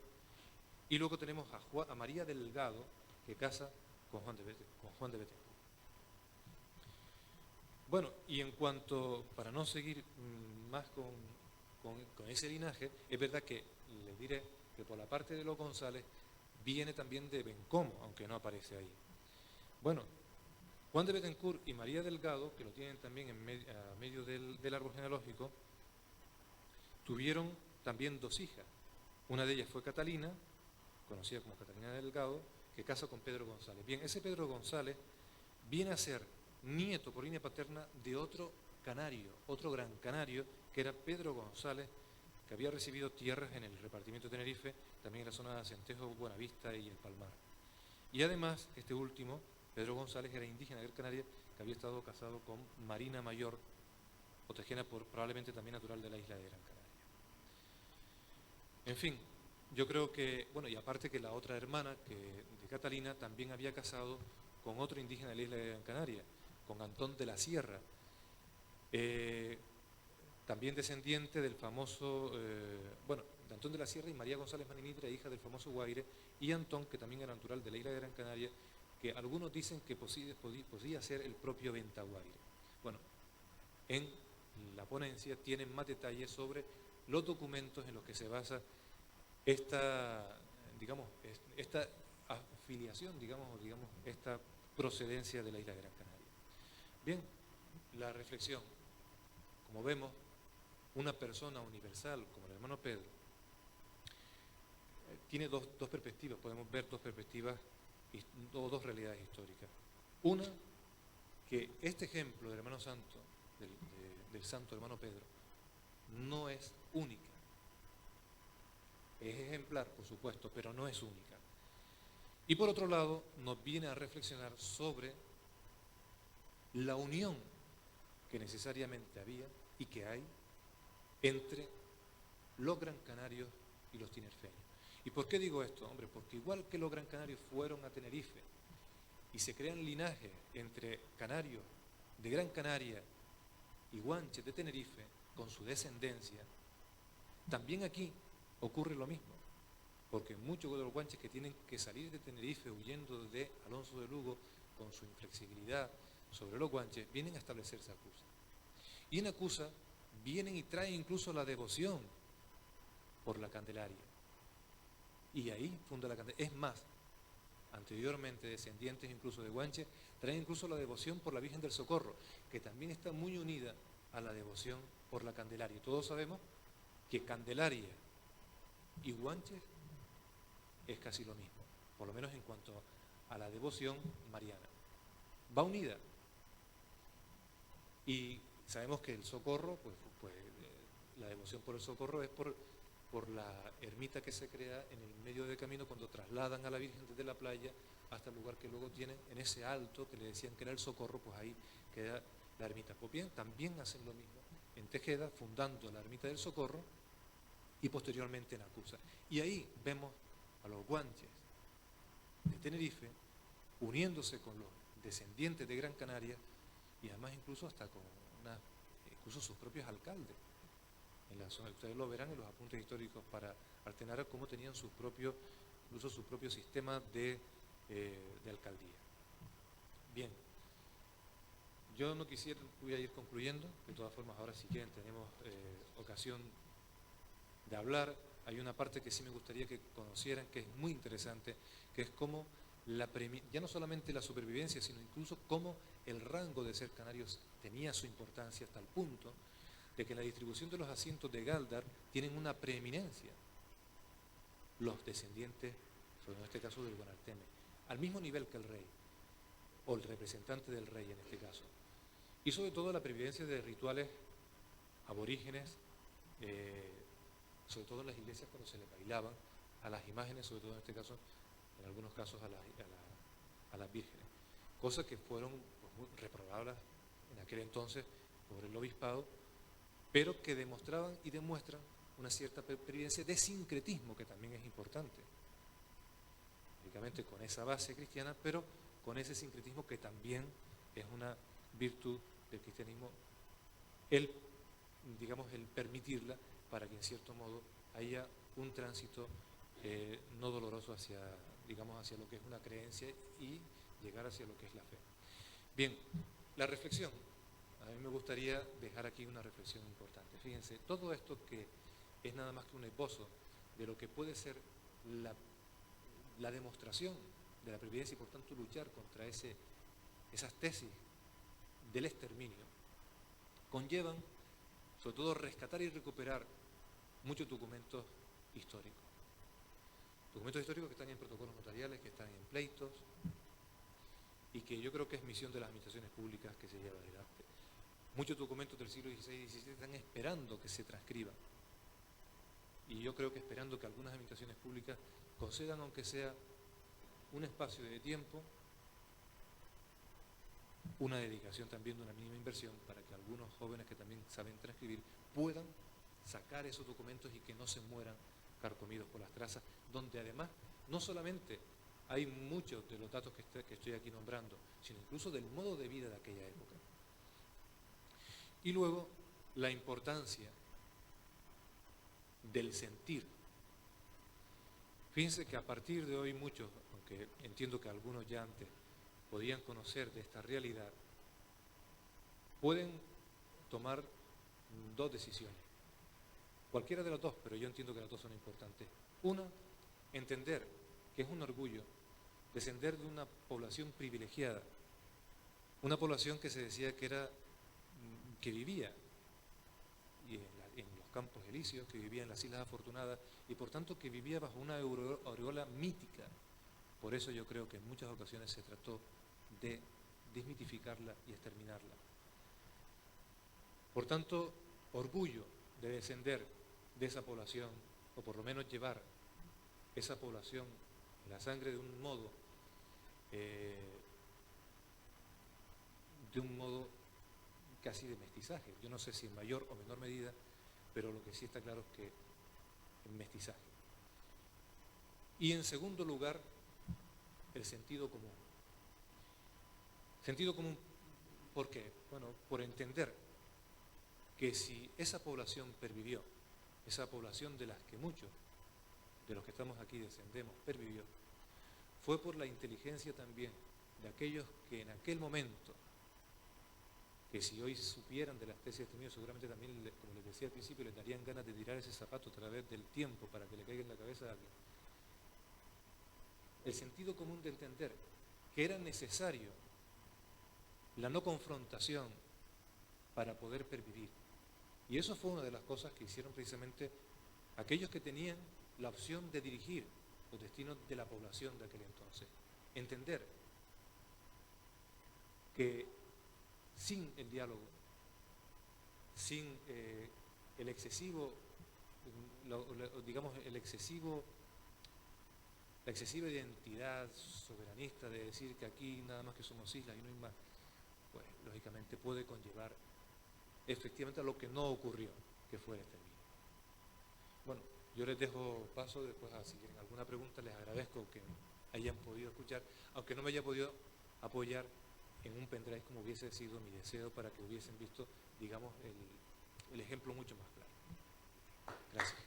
[SPEAKER 2] y luego tenemos a María Delgado, que casa con Juan de Betancourt. Bueno, y en cuanto, para no seguir más con ese linaje, es verdad que les diré que por la parte de los González viene también de Bencomo, aunque no aparece ahí. Bueno, Juan de Betancourt y María Delgado, que lo tienen también a medio del árbol genealógico, tuvieron también dos hijas. Una de ellas fue Catalina, conocida como Catalina Delgado, que casa con Pedro González. Bien, ese Pedro González viene a ser nieto por línea paterna de otro canario, otro gran canario, que era Pedro González, que había recibido tierras en el repartimiento de Tenerife, también en la zona de Acentejo, Buenavista y El Palmar. Y además, este último, Pedro González, era indígena de Gran Canaria, que había estado casado con Marina Mayor, otejena probablemente también natural de la isla de Gran Canaria. En fin, yo creo que, bueno, y aparte que la otra hermana de Catalina también había casado con otro indígena de la isla de Gran Canaria, con Antón de la Sierra, también descendiente del famoso, de Antón de la Sierra y María González Maninitra, hija del famoso Guaire, y Antón, que también era natural de la isla de Gran Canaria, que algunos dicen que podía ser el propio Ventaguaire. Bueno, en la ponencia tienen más detalles sobre los documentos en los que se basa esta afiliación, esta procedencia de la isla de Gran Canaria. Bien, la reflexión. Como vemos, una persona universal como el hermano Pedro tiene dos perspectivas, podemos ver dos perspectivas o dos realidades históricas. Una, que este ejemplo del hermano santo, del santo hermano Pedro, no es única. Es ejemplar, por supuesto, pero no es única. Y por otro lado, nos viene a reflexionar sobre la unión que necesariamente había y que hay entre los gran canarios y los tinerfeños. ¿Y por qué digo esto? Hombre, porque igual que los gran canarios fueron a Tenerife y se crean linajes entre canarios de Gran Canaria y guanches de Tenerife con su descendencia, también aquí ocurre lo mismo, porque muchos de los guanches que tienen que salir de Tenerife huyendo de Alonso de Lugo con su inflexibilidad sobre los guanches, vienen a establecerse a Acusa. Y en Acusa vienen y traen incluso la devoción por la Candelaria. Y ahí funda la Candelaria. Es más, anteriormente descendientes incluso de guanches, traen incluso la devoción por la Virgen del Socorro, que también está muy unida a la devoción por la Candelaria. Y todos sabemos que Candelaria y guanches es casi lo mismo, por lo menos en cuanto a la devoción mariana. Va unida. Y sabemos que el socorro, pues la devoción por el socorro es por por la ermita que se crea en el medio del camino cuando trasladan a la Virgen desde la playa hasta el lugar que luego tienen en ese alto que le decían que era el Socorro, pues ahí queda la ermita. Pues bien, también hacen lo mismo en Tejeda, fundando la ermita del Socorro y posteriormente en Acusa. Y ahí vemos a los guanches de Tenerife uniéndose con los descendientes de Gran Canaria y además incluso hasta con incluso sus propios alcaldes. En la zona, ustedes lo verán en los apuntes históricos para Artenara, cómo tenían incluso su propio sistema de alcaldía. Bien, yo no quisiera, voy a ir concluyendo, de todas formas ahora si quieren tenemos ocasión de hablar. Hay una parte que sí me gustaría que conocieran, que es muy interesante, que es cómo ya no solamente la supervivencia, sino incluso cómo el rango de ser canarios tenía su importancia hasta el punto de que en la distribución de los asientos de Gáldar tienen una preeminencia los descendientes, en este caso del Guanarteme, al mismo nivel que el rey, o el representante del rey en este caso. Y sobre todo la previdencia de rituales aborígenes, sobre todo en las iglesias cuando se les bailaban a las imágenes, sobre todo en este caso, en algunos casos a las vírgenes. Cosas que fueron pues, muy reprobables en aquel entonces por el obispado, pero que demostraban y demuestran una cierta previdencia de sincretismo, que también es importante. Lógicamente con esa base cristiana, pero con ese sincretismo que también es una virtud del cristianismo, el permitirla para que en cierto modo haya un tránsito no doloroso hacia lo que es una creencia y llegar hacia lo que es la fe. Bien, la reflexión. A mí me gustaría dejar aquí una reflexión importante. Fíjense, todo esto que es nada más que un esbozo de lo que puede ser la demostración de la previdencia y por tanto luchar contra esas tesis del exterminio, conllevan sobre todo rescatar y recuperar muchos documentos históricos. Documentos históricos que están en protocolos notariales, que están en pleitos y que yo creo que es misión de las administraciones públicas que se lleva adelante. Muchos documentos del siglo XVI y XVII están esperando que se transcriban. Y yo creo que esperando que algunas administraciones públicas concedan, aunque sea un espacio de tiempo, una dedicación también de una mínima inversión para que algunos jóvenes que también saben transcribir puedan sacar esos documentos y que no se mueran carcomidos por las trazas, donde además no solamente hay muchos de los datos que estoy aquí nombrando, sino incluso del modo de vida de aquella época. Y luego, la importancia del sentir. Fíjense que a partir de hoy muchos, aunque entiendo que algunos ya antes podían conocer de esta realidad, pueden tomar dos decisiones. Cualquiera de las dos, pero yo entiendo que las dos son importantes. Una, entender que es un orgullo descender de una población privilegiada, una población que se decía que vivía en los campos elíseos, que vivía en las Islas Afortunadas y por tanto que vivía bajo una aureola mítica. Por eso yo creo que en muchas ocasiones se trató de desmitificarla y exterminarla. Por tanto, orgullo de descender de esa población, o por lo menos llevar esa población en la sangre de un modo casi de mestizaje. Yo no sé si en mayor o menor medida, pero lo que sí está claro es que en mestizaje. Y en segundo lugar, el sentido común. Sentido común, ¿por qué? Bueno, por entender que si esa población pervivió, esa población de las que muchos de los que estamos aquí descendemos pervivió, fue por la inteligencia también de aquellos que en aquel momento, que si hoy supieran de las tesis de exterminio, seguramente también, como les decía al principio, les darían ganas de tirar ese zapato a través del tiempo para que le caiga en la cabeza a alguien. El sentido común de entender que era necesario la no confrontación para poder pervivir. Y eso fue una de las cosas que hicieron precisamente aquellos que tenían la opción de dirigir los destinos de la población de aquel entonces. Entender que sin el diálogo, sin el excesivo digamos, la excesiva identidad soberanista de decir que aquí nada más que somos islas y no hay más, pues lógicamente puede conllevar efectivamente a lo que no ocurrió, que fue el exterminio. Bueno, yo les dejo paso después a si tienen alguna pregunta. Les agradezco que hayan podido escuchar, aunque no me haya podido apoyar en un pendrive como hubiese sido mi deseo para que hubiesen visto, digamos, el ejemplo mucho más claro. Gracias.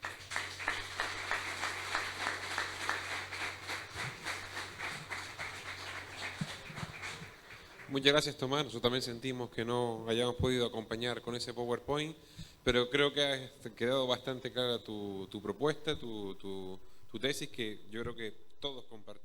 [SPEAKER 1] Muchas gracias, Tomás. Nosotros también sentimos que no hayamos podido acompañar con ese PowerPoint, pero creo que ha quedado bastante clara tu propuesta, tu tesis, que yo creo que todos compartimos.